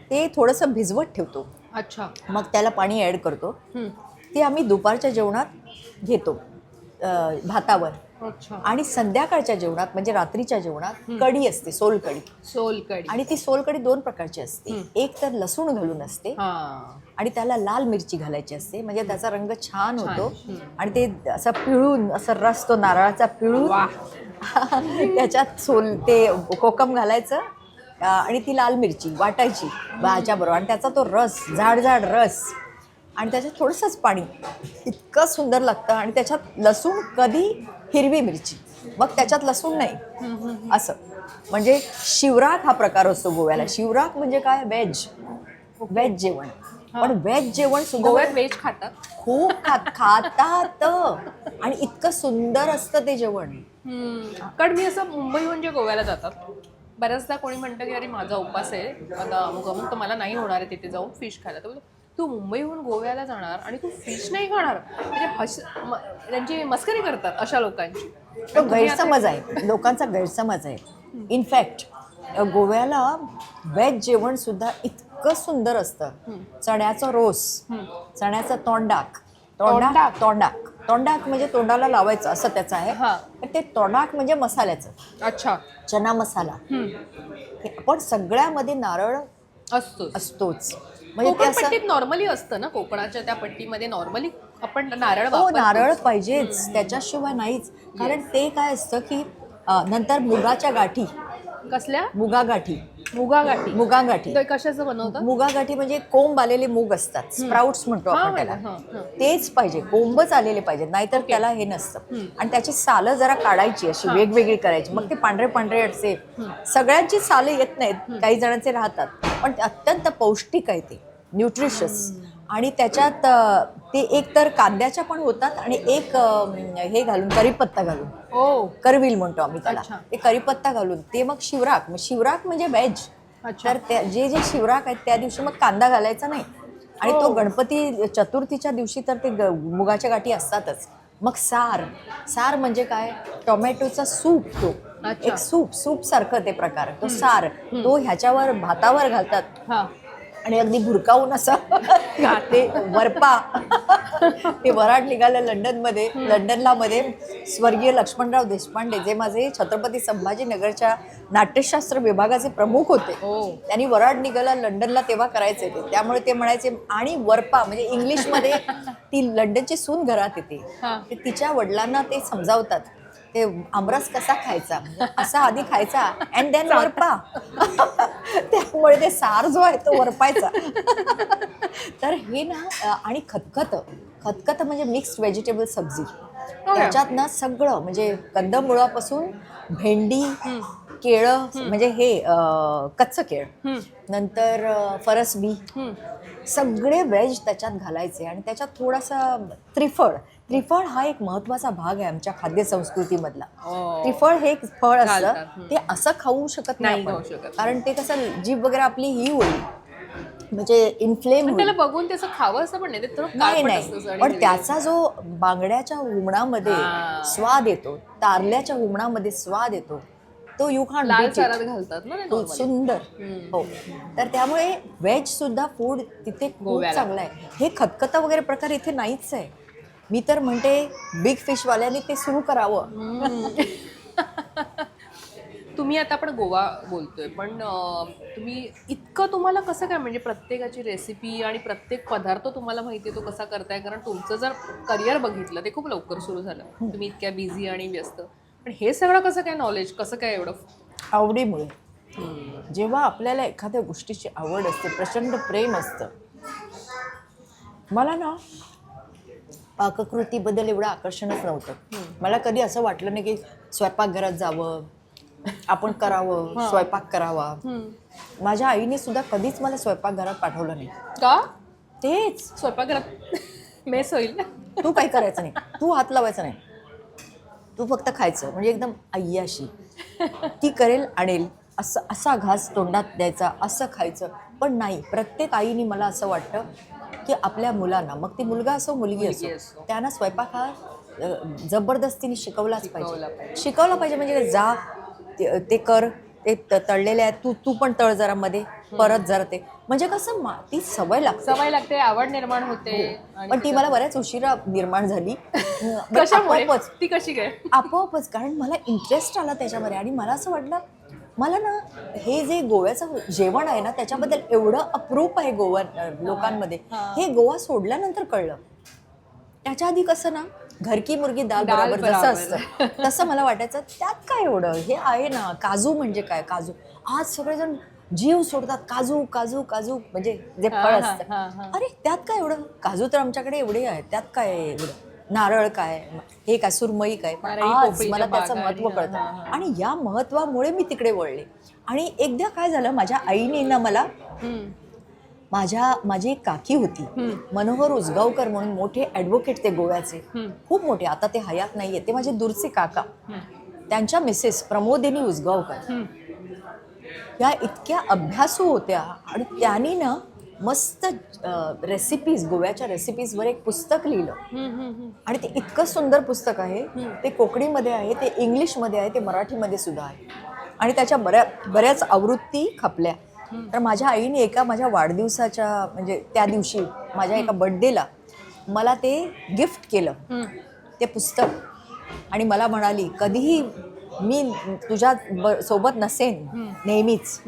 ते थोडंसं भिजवत ठेवतो. अच्छा. मग त्याला पाणी ॲड करतो. हम्म. ते आम्ही दुपारच्या जेवणात घेतो भातावर. अच्छा. आणि संध्याकाळच्या जेवणात म्हणजे रात्रीच्या जेवणात कढी असते, सोलकढी. सोलकढी. आणि ती सोलकढी दोन प्रकारची असते. एक तर लसूण घालून असते, हा. आणि त्याला लाल मिरची घालायची असते, म्हणजे त्याचा रंग छान होतो. हम्म. आणि ते असं पिळून, असं रस तो नारळाचा पिळून वा. त्याच्यात ते कोकम घालायचं, आणि ती लाल मिरची वाटायची भाज्याबरोबर, आणि त्याचा तो रस, जाड जाड रस, आणि त्याच्यात थोडंसंच पाणी, इतकं सुंदर लागतं. आणि त्याच्यात लसूण, कधी हिरवी मिरची, मग त्याच्यात लसूण नाही असं. म्हणजे शिवराक हा प्रकार असतो गोव्याला. शिवराक म्हणजे काय, व्हेज जेवण. पण व्हेज जेवण सुद्धा गोव्यात व्हेज खातात. खूप खातात, आणि इतकं सुंदर असतं ते जेवण. कारण मी असं मुंबईहून जे गोव्याला जातात, बऱ्याचदा कोणी म्हणतं की अरे माझा उपवास आहे आता, मग तर मला नाही होणार आहे तिथे जाऊन फिश खायला. तर तू मुंबईहून गोव्याला जाणार आणि तू फिश नाही खाणार, म्हणजे त्यांची मस्करी करतात अशा लोकांची. तो गैरसमज आहे, लोकांचा गैरसमज आहे. इनफॅक्ट गोव्याला व्हेज जेवण सुद्धा इतकं सुंदर असतं. चण्याचं रोस, चण्याचं तोंडाक, तोंडाक म्हणजे तोंडाला लावायचं असं त्याचं आहे. हा. पण ते तोंडाक म्हणजे मसाल्याचं, अच्छा. चना मसाला. पण सगळ्यामध्ये नारळ असतोच. म्हणजे ते कोकण असं, पट्टीत नॉर्मली असतं ना, कोकणाच्या त्या पट्टीमध्ये नॉर्मली आपण नारळ हो, वापरतो. नारळ पाहिजेच, त्याच्याशिवाय नाहीच. कारण ते काय असतं की नंतर मुगाच्या गाठी, कसल्या? मुगागाठी. ते कशाचं बनवतात? मुगागाठी म्हणजे कोंब आलेले मूग असतात, स्प्राउट्स म्हणतो आपण त्याला. तेच पाहिजे, कोंबच आलेले पाहिजे, नाहीतर त्याला हे नसतं. आणि त्याची सालं जरा काढायची, अशी वेगवेगळी करायची, मग ते पांढरे पांढरे असे. सगळ्यांची सालं येत नाहीत, काही जणांचे राहतात, पण ते अत्यंत पौष्टिक आहे, ते न्यूट्रिशियस. आणि त्याच्यात ते एक तर कांद्याच्या पण होतात, आणि एक हे घालून, करीपत्ता घालून, करविल म्हणतो आम्ही त्याला, ते करीपत्ता घालून. ते मग शिवराक म्हणजे व्हेज. तर जे शिवराक आहेत त्या दिवशी मग कांदा घालायचा नाही. आणि तो गणपती चतुर्थीच्या दिवशी तर ते मुगाच्या गाठी असतातच. मग सार म्हणजे काय, टोमॅटोचा सूप. तो एक सूप सारखं ते प्रकार, तो सार, तो ह्याच्यावर भातावर घालतात. आणि अगदी भुरकावून असं ते वरपा. ते वराड निघालं लंडनला मध्ये. स्वर्गीय लक्ष्मणराव देशपांडे, जे माझे छत्रपती संभाजीनगरच्या नाट्यशास्त्र विभागाचे प्रमुख होते, त्यांनी वराड निघाला लंडनला तेव्हा करायचे ते. त्यामुळे ते म्हणायचे, आणि वरपा म्हणजे इंग्लिशमध्ये ती लंडनची सून घरात येते, ते तिच्या वडिलांना ते समजावतात, ते आमरस कसा खायचा, असा आधी खायचा अँड देन वरपा. त्यामुळे ते सार जो आहे तो वरपायचा. तर हे ना, आणि खतखत म्हणजे मिक्स्ड व्हेजिटेबल सब्जी. त्याच्यात ना सगळं, म्हणजे कंदमुळापासून भेंडी, केळं, म्हणजे हे कच्चं केळ, नंतर फरसबी, सगळे व्हेज त्याच्यात घालायचे. आणि त्याच्यात थोडासा त्रिफळ हा एक महत्वाचा भाग आहे आमच्या खाद्य संस्कृतीमधला. त्रिफळ हे एक फळ असतं, ते असं खाऊ शकत नाही आपण, कारण ते कसं जीभ वगैरे आपली ही होईल, म्हणजे इन्फ्लेम होईल. त्याला बघून त्याचं खावं असं पण नाही, पण त्याचा जो बांगड्याच्या हुमणामध्ये स्वाद येतो, तारल्याच्या हुमणामध्ये स्वाद येतो, तो यू कांट बीट इट. घालतात ना, खूप सुंदर. हो, तर त्यामुळे व्हेज सुद्धा फूड तिथे खूप चांगलं आहे. हे खतखत वगैरे प्रकार इथे नाहीच आहे. मी तर म्हणते बिग फिशवाल्यांनी ते सुरू करावं. तुम्ही आता आपण गोवा बोलतोय पण तुम्ही इतकं तुम्हाला कसं काय म्हणजे प्रत्येकाची रेसिपी आणि प्रत्येक पदार्थ तुम्हाला माहिती आहे तो कसा करताय कारण तुमचं जर करिअर बघितलं ते खूप लवकर सुरू झालं तुम्ही इतक्या बिझी आणि व्यस्त पण हे सगळं कसं काय नॉलेज कसं काय एवढं आवडीमुळे. जेव्हा आपल्याला एखाद्या गोष्टीची आवड असते, प्रचंड प्रेम असतं. मला ना पाककृतीबद्दल एवढं आकर्षणच नव्हतं. मला कधी असं वाटलं नाही की स्वयंपाकघरात जावं, आपण करावं, स्वयंपाक करावा. माझ्या आईने सुद्धा कधीच मला स्वयंपाकघरात पाठवलं नाही. का तेच, स्वयंपाकघरात मेस होईल तू काही करायचं नाही, तू हात लावायचा नाही, तू फक्त खायचं. म्हणजे एकदम अय्याशी. ती करेल आणेल असं, असा घास तोंडात द्यायचा, असं खायचं. पण नाही, प्रत्येक आईने मला असं वाटतं की आपल्या मुलांना, मग ती मुलगा असो मुलगी असो, त्यांना स्वयंपाक हा जबरदस्तीने शिकवलाच पाहिजे. शिकवला पाहिजे म्हणजे जा ते कर, ते तळलेले आहेत, तू पण तळ जरा मध्ये, परत जरा ते, म्हणजे कसं ती सवय लागते, आवड निर्माण होते. पण ती मला बऱ्याच उशिरा निर्माण झाली. आपोआपच ती कशी काय आपोआपच, कारण मला इंटरेस्ट आला त्याच्यामध्ये. आणि मला असं वाटलं, मला ना हे जे गोव्याचं जेवण आहे ना त्याच्याबद्दल एवढं अप्रूप आहे गोवा लोकांमध्ये, हे गोवा सोडल्यानंतर कळलं. त्याच्या आधी कसं ना, घर की मुर्गी दाल बराबर जसं असतं तसं मला वाटायचं, त्यात काय एवढं, हे आहे ना. काजू म्हणजे काय, काजू. आज सगळेजण जीव सोडतात, काजू काजू काजू, म्हणजे जे फळ असतं. अरे त्यात काय एवढं, काजू तर आमच्याकडे एवढे आहेत, त्यात काय एवढं, नारळ काय, हे काय, सुरमई काय. आज मला त्याचं महत्त्व कळतं. आणि या महत्त्वामुळे मी तिकडे वळले. आणि एकदा काय झालं, माझ्या आईने ना मला, माझी एक काकी होती, मनोहर उसगावकर म्हणून, मोठे ॲडव्होकेट ते गोव्याचे, खूप मोठे, आता ते हयात नाहीये, ते माझे दूरचे काका. त्यांच्या मिसेस प्रमोदिनी उसगावकर या इतक्या अभ्यासू होत्या. आणि त्यांनी ना मस्त रेसिपीज, गोव्याच्या रेसिपीजवर एक पुस्तक लिहिलं. आणि ते इतकं सुंदर पुस्तक आहे. ते कोकणीमध्ये आहे, ते इंग्लिशमध्ये आहे, ते मराठीमध्ये सुद्धा आहे. आणि त्याच्या बऱ्याच आवृत्ती खपल्या. तर माझ्या आईने माझ्या वाढदिवसाच्या, म्हणजे त्या दिवशी माझ्या एका बर्थडेला मला ते गिफ्ट केलं, ते पुस्तक. आणि मला म्हणाली, कधीही मी तुझ्या सोबत नसेन नेहमीच,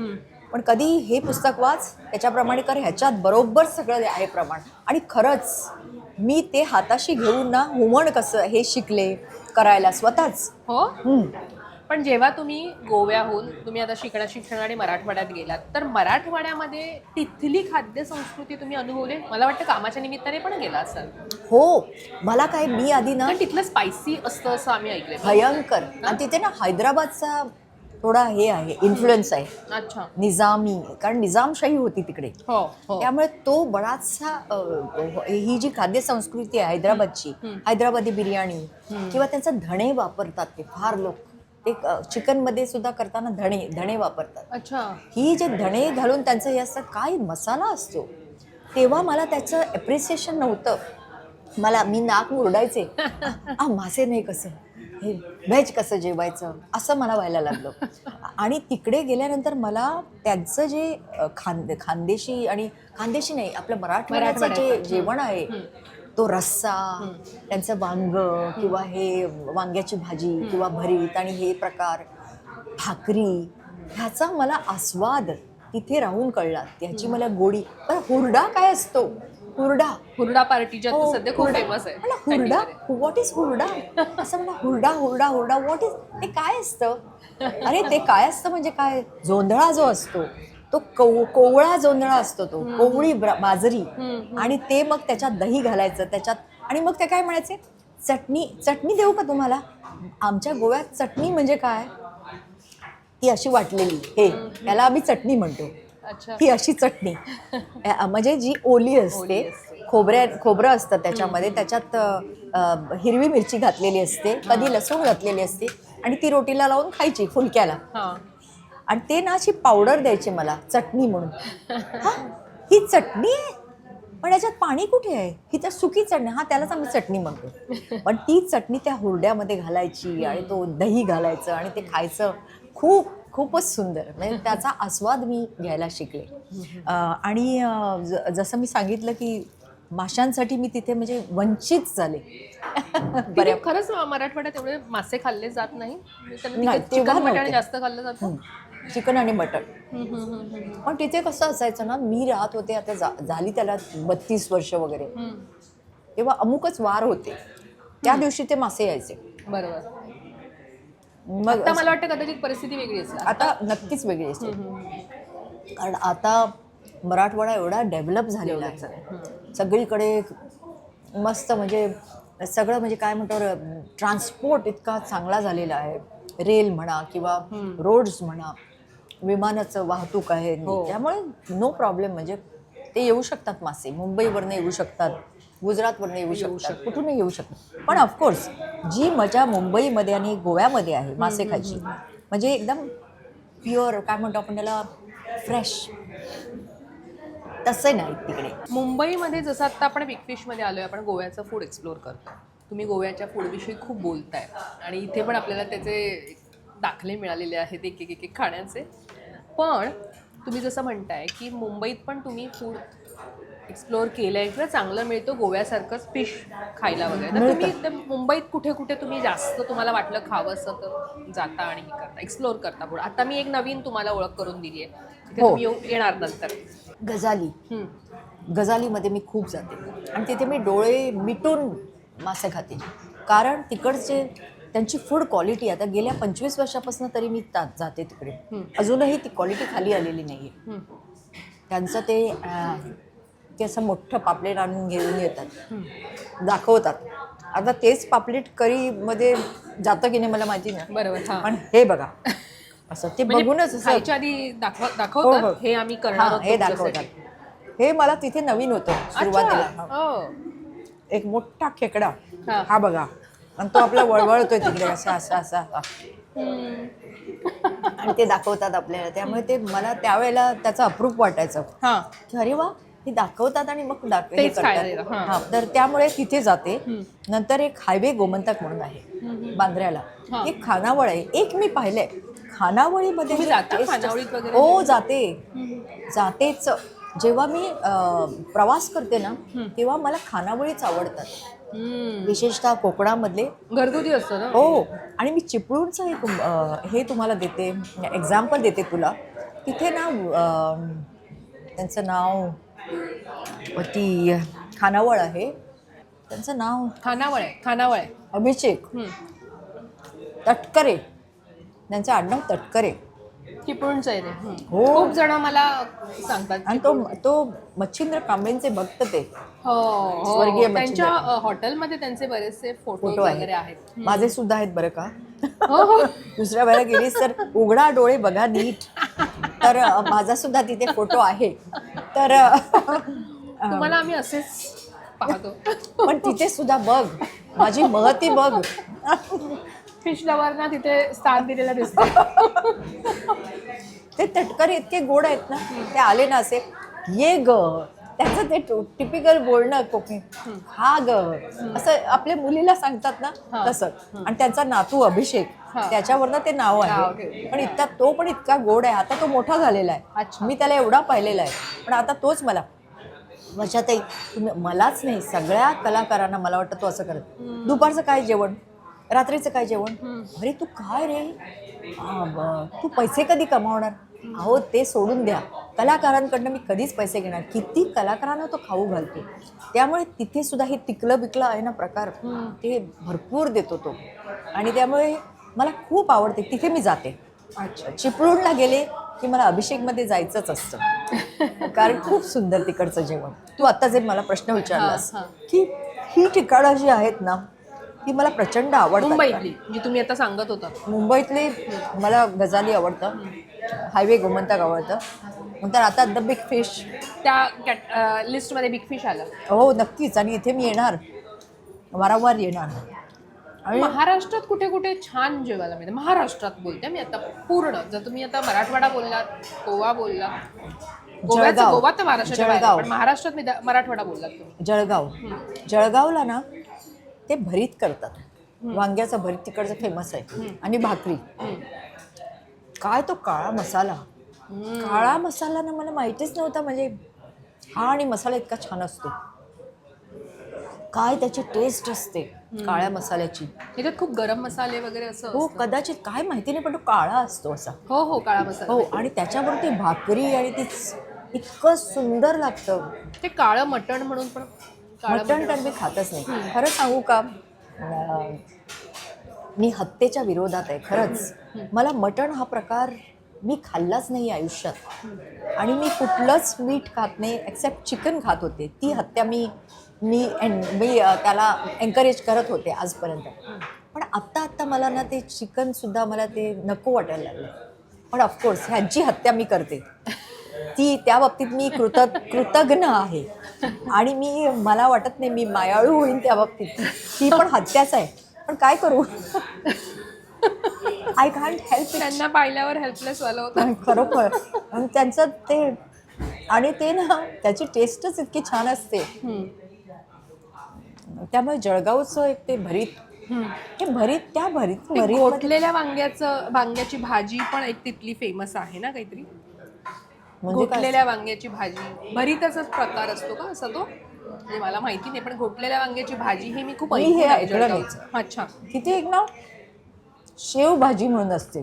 पण कधी हे पुस्तक वाच, त्याच्याप्रमाणे कर, ह्याच्यात बरोबर सगळं आहे प्रमाण. आणि खरंच मी ते हाताशी घेऊन ना हुमण कसं हे शिकले करायला स्वतःच. हो. पण जेव्हा तुम्ही गोव्याहून तुम्ही आता शिक्षणाने मराठवाड्यात गेलात, तर मराठवाड्यामध्ये तिथली खाद्य संस्कृती तुम्ही अनुभवली? मला वाटतं कामाच्या निमित्ताने पण गेला असाल. हो. मला काय, मी आधी ना, तिथलं स्पायसी असतं असं आम्ही ऐकलंय. भयंकर. आणि तिथे ना हैदराबादचा थोडा हे आहे, इन्फ्लुएन्स आहे. अच्छा. निजामी, कारण निजामशाही होती तिकडे. त्यामुळे तो बराचसा ही जी खाद्य संस्कृती आहे हैदराबादची, हैदराबादी बिर्याणी किंवा त्यांचं धणे वापरतात ते फार लोक. ते चिकनमध्ये सुद्धा करताना धणे वापरतात. अच्छा. ही जे धणे घालून त्यांचं हे असतं, काय मसाला असतो. तेव्हा मला त्याचं ॲप्रिसिएशन नव्हतं. मी नाक मुरडायचे, मासे नाही कसं, हे व्हेज कसं जेवायचं, असं मला व्हायला लागलं. आणि तिकडे गेल्यानंतर मला त्यांचं जे खानदेशी नाही, आपलं मराठवाड्याचं जे जेवण आहे, तो रस्सा, त्यांचं वांग किंवा हे वांग्याची भाजी किंवा भरीत आणि हे प्रकार, भाकरी, ह्याचा मला आस्वाद तिथे राहून कळला. त्याची मला गोडी. पण हुरडा काय असतो, हुरडा पार्टी सध्या खूप फेमस आहे. हुरडा, व्हॉट इज हुरडा, असं मला हुरडा व्हॉट इज, ते काय असतं. अरे ते काय असतं म्हणजे काय, जोंधळा जो असतो तो कोवळा जोंधळा असतो, तो कोवळी बाजरी. आणि ते मग त्याच्यात दही घालायचं त्याच्यात. आणि मग ते काय म्हणायचे, चटणी देऊ का तुम्हाला. आमच्या गोव्यात चटणी म्हणजे काय, ती अशी वाटलेली, हे त्याला आम्ही चटणी म्हणतो. ही अशी चटणी म्हणजे जी ओली असते, खोबरं असतं त्याच्यामध्ये, त्याच्यात हिरवी मिरची घातलेली असते, कधी लसूण घातलेली असते, आणि ती रोटीला लावून खायची फुलक्याला. आणि ते ना अशी पावडर द्यायची मला, चटणी म्हणून. ही चटणी आहे, पण याच्यात पाणी कुठे आहे, ही तर सुकी चटणी. त्यालाच आम्ही चटणी म्हणतो. पण ती चटणी त्या हुरड्यामध्ये घालायची आणि तो दही घालायचं आणि ते खायचं. खूपच सुंदर, म्हणजे त्याचा आस्वाद मी घ्यायला शिकले. आणि जसं मी सांगितलं की माशांसाठी मी तिथे म्हणजे वंचित झाले. तिथे खरंच मराठवाड्यात एवढे मासे खाल्ले जात नाही, नाही, चिकन तेव्हा मटण नव्हते. जास्त खाल्लं जातं. चिकन आणि मटण. पण तिथे कसं असायचं ना, मी राहत होते आता झाली त्याला 32 वर्ष वगैरे, तेव्हा अमुकच वार होते, त्या दिवशी ते मासे यायचे. बरोबर. मग आता मला वाटतं कदाचित परिस्थिती वेगळी असेल. आता नक्कीच वेगळी असते, कारण आता मराठवाडा एवढा डेव्हलप झालेला आहे. सगळीकडे मस्त म्हणजे सगळं म्हणजे काय म्हणतो, ट्रान्सपोर्ट इतका चांगला झालेला आहे. रेल म्हणा किंवा रोड्स म्हणा, विमानाचं वाहतूक आहे, त्यामुळे नो प्रॉब्लेम. म्हणजे ते येऊ शकतात मासे, मुंबईवरनं येऊ शकतात, गुजरातवरनं येऊ शकतात, कुठूनही येऊ शकतात. पण ऑफकोर्स जी मजा मुंबईमध्ये आणि गोव्यामध्ये आहे मासे खायची, म्हणजे एकदम प्युअर काय म्हणतो आपण त्याला, फ्रेश, तसं नाही तिकडे. मुंबईमध्ये जसं आता आपण बिग फिशमध्ये आलोय, आपण गोव्याचं फूड एक्सप्लोअर करतो. तुम्ही गोव्याच्या फूडविषयी खूप बोलताय आणि इथे पण आपल्याला त्याचे दाखले मिळालेले आहेत एक एक एक खाण्याचे. पण तुम्ही जसं म्हणताय की मुंबईत पण तुम्ही फूड एक्सप्लोअर केलं आहे किंवा चांगलं मिळतं गोव्यासारखंच फिश खायला वगैरे, तर तुम्ही ते मुंबईत कुठे कुठे तुम्ही जास्त तुम्हाला वाटलं खावं असं तर जाता आणि हे करता, एक्सप्लोअर करता फूड? आता मी एक नवीन तुम्हाला ओळख करून दिली आहे, तिथे तुम्ही येणार नंतर. गजालीमध्ये मी खूप जाते आणि तिथे मी डोळे मिटून मासे खाते, कारण तिकडचे त्यांची फूड क्वालिटी, आता गेल्या 25 वर्षापासून तरी मी जाते तिकडे, अजूनही ती क्वालिटी खाली आलेली नाही आहे. त्यांचं ते असं मोठं पापलेट आणून घेऊन येतात, दाखवतात. आता तेच पापलेट करीमध्ये जातं की नाही मला माहिती नाही, बरोबर. पण हे बघा असं ते बघूनच असं खायच्या आधी दाखवतात हे आम्ही करणार आहोत, हे दाखवतात. हे मला तिथे नवीन होतं सुरुवातीला. एक मोठा खेकडा, हा बघा, आणि तो आपला वळवळतोय तिकडे असा असा असा, आणि ते दाखवतात आपल्याला. त्यामुळे ते मला त्यावेळेला त्याचं अप्रूप वाटायचं की अरे वा, हे दाखवतात आणि मग हे करतात. हा, तर त्यामुळे तिथे जाते. नंतर एक हायवे गोमंतक म्हणून आहे बांद्र्याला, एक खानावळ आहे, एक मी पाहिलंय. खानावळीमध्ये हो जातेच. जेव्हा मी प्रवास करते ना, तेव्हा मला खानावळीच आवडतात, विशेषतः कोकणामधले घरगुती असतं ना. हो. आणि मी चिपळूणचं एक हे तुम्हाला देते, एक्झाम्पल देते तुला. तिथे ना त्यांचं नाव, ती खानावळ आहे, त्यांचं नाव खानावळ आहे. अभिषेक तटकरे, त्यांचं आडनाव तटकरे. चिपळूणचं आहे ते. हो. खूप जण मला सांगतात. आणि तो मच्छिंद्र कांबळेंचे भक्त ते, स्वर्गीय त्यांच्या हॉटेलमध्ये त्यांचे बरेचसे फोटो वगैरे आहेत. माझे सुद्धा आहेत बरं का. दुसऱ्या वेळेला गेलीस तर उघडा डोळे बघा नीट, तर माझा सुद्धा तिथे फोटो आहे. तर तुम्हाला आम्ही असेच पाहतो, पण तिथे सुद्धा बघ, माझी महती बघ. फिश लव्हरना तिथे स्थान दिलेलं दिसतं. ते तटकरे इतके गोड आहेत ना, ते आले ना असे, ये ग, त्याचं ते टिपिकल बोलणं कोकणी, हा ग, असं आपल्या मुलीला सांगतात ना तसं. आणि त्यांचा नातू अभिषेक, त्याच्यावरनं ते नाव आहे. पण तो पण इतका गोड आहे. आता तो मोठा झालेला आहे, मी त्याला एवढा पाहिलेला आहे, पण आता तोच मला वर्षातही, मलाच नाही सगळ्या कलाकारांना मला वाटतं तो असं करत, दुपारचं काय जेवण, रात्रीचं काय जेवण, अरे तू काय रे, तू पैसे कधी कमावणार? अहो ते सोडून द्या, कलाकारांकडनं मी कधीच पैसे घेणार, किती कलाकारांना तो खाऊ घालतो. त्यामुळे तिथे सुद्धा हे टिकलं बिकलं आहे ना प्रकार, ते भरपूर देतो तो. आणि त्यामुळे मला खूप आवडते, तिथे मी जाते. चिपळूणला गेले की मला अभिषेकमध्ये जायचंच असतं, कारण खूप सुंदर तिकडचं जेवण. तू आता जे मला प्रश्न विचारलास की ही ठिकाणं जी आहेत ना, ती मला प्रचंड आवडतात. मुंबईतली जी तुम्ही आता सांगत होता, मुंबईतली मला गजाली आवडतं, हायवे गोमंतक आवडतं. नंतर आता द बिग फिश, त्या लिस्टमध्ये बिग फिश आलं. हो नक्कीच, आणि इथे मी येणार, वारंवार येणार. आणि महाराष्ट्रात कुठे कुठे छान जेवायला मिळतं? महाराष्ट्रात बोलते मी आता पूर्ण, जर तुम्ही आता मराठवाडा बोललात, गोवा बोललात, गोवा तर महाराष्ट्राच्या, पण महाराष्ट्रात मराठवाडा बोललात तुम्ही. जळगावला ना ते भरीत करतात, वांग्याचं भरीत तिकडचं फेमस आहे, आणि भाकरी. काय तो काळा मसाला ना मला माहितीच नव्हता, म्हणजे हा आणि मसाला इतका छान असतो. काय त्याची टेस्ट असते काळ्या मसाल्याची. त्याच्यात खूप गरम मसाले वगैरे असं हो असतं. कदाचित काय माहिती नाही पण तो काळा असतो असा. हो हो, काळा मसाला. हो आणि त्याच्यावरती भाकरी आणि ती इतकं सुंदर लागतं. ते काळं मटण म्हणून पण काळं मटण तर मी खातच नाही खरं सांगू का. मी हत्येच्या विरोधात आहे खरंच. मला मटण हा प्रकार मी खाल्लाच नाही आयुष्यात आणि मी कुठलंच मीठ खात नाही एक्सेप्ट चिकन खात होते. ती हत्या मी त्याला एन्करेज करत होते आजपर्यंत. पण आत्ता मला ना ते चिकनसुद्धा मला ते नको वाटायला लागलं. पण ऑफकोर्स ह्यांची हत्या मी करते ती त्या बाबतीत मी कृतज्ञ आहे आणि मला वाटत नाही मी मायाळू होईन त्या बाबतीत. ती पण हत्याच आहे पण काय करू. I can't help. त्यांना पाहिल्यावर हेल्पलेस वालं होतं. खरोखर आणि त्यांचं ते आणि ते ना त्याची टेस्टच इतकी छान असते. त्यामुळे जळगावचं एक ते भरीत हे भरीत त्या भरीत घोटलेल्या वांग्याची भाजी पण एक तिथली फेमस आहे ना काहीतरी. म्हणजे काय घोटलेल्या वांग्याची भाजी भरीतचाच प्रकार असतो का असा तो. म्हणजे मला माहिती नाही पण घोटलेल्या वांग्याची भाजी हे मी खूप मी हे आहे ऐकलं नाही. जळगावचं. अच्छा. तिथे एक ना शेव भाजी म्हणून असते.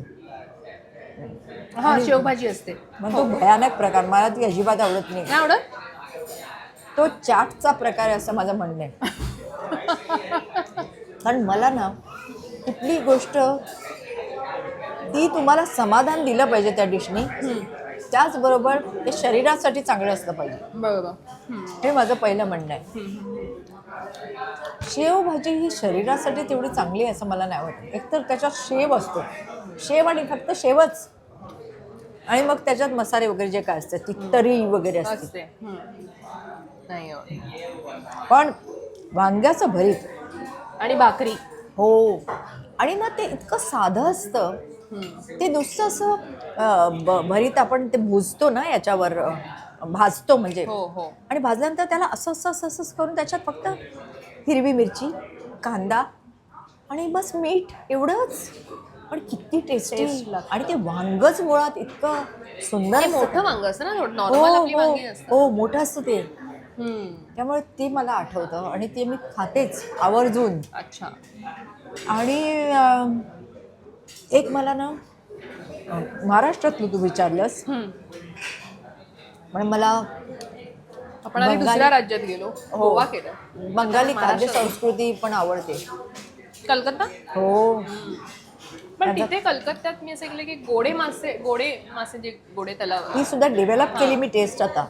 हा, शेवभाजी असते. मग तो भयानक प्रकार मला ती अजिबात आवडत नाही. नाही आवडत. तो चाटचा प्रकार आहे असं माझं म्हणणं आहे. कारण मला ना कुठली गोष्ट ती तुम्हाला समाधान दिलं पाहिजे त्या डिशनी. त्याचबरोबर ते शरीरासाठी चांगलं असलं पाहिजे. बरोबर. हे माझं पहिलं म्हणणं आहे. शेवभाजी ही शरीरासाठी तेवढी चांगली आहे असं मला नाही वाटत. एकतर त्याच्यात शेव असतो, शेव आणि फक्त शेवच आणि मग त्याच्यात मसाले वगैरे जे काय असतात ती तरी वगैरे असते. नाही आवडत. पण वांग्याचं भरीत आणि भाकरी. हो आणि ना ते इतकं साधं असतं. ते नुसतं असं भरीत आपण ते भुजतो ना याच्यावर भाजतो म्हणजे. हो हो. आणि भाजल्यानंतर त्याला असं करून त्याच्यात फक्त हिरवी मिरची कांदा आणि बस मीठ एवढंच. पण किती टेस्टी आणि ते वांगच मुळात इतकं सुंदर. मोठं वांग असतं ना नॉर्मल आपली वांगी असतात. हो मोठं असतं ते. त्यामुळे ते मला आठवतं आणि ते मी खातेच आवर्जून. अच्छा. आणि एक मला ना महाराष्ट्रातलं तू विचारलंस पण मला आपण आधी दुसऱ्या राज्यात गेलो. गोवा केलं. बंगाली खाद्य संस्कृती पण आवडते. कलकत्ता. हो पण तिथे कलकत्त्यात मी असं ऐकलं की गोडे मासे जे गोडे तलाव ही सुद्धा डेव्हलप केली मी टेस्ट आता.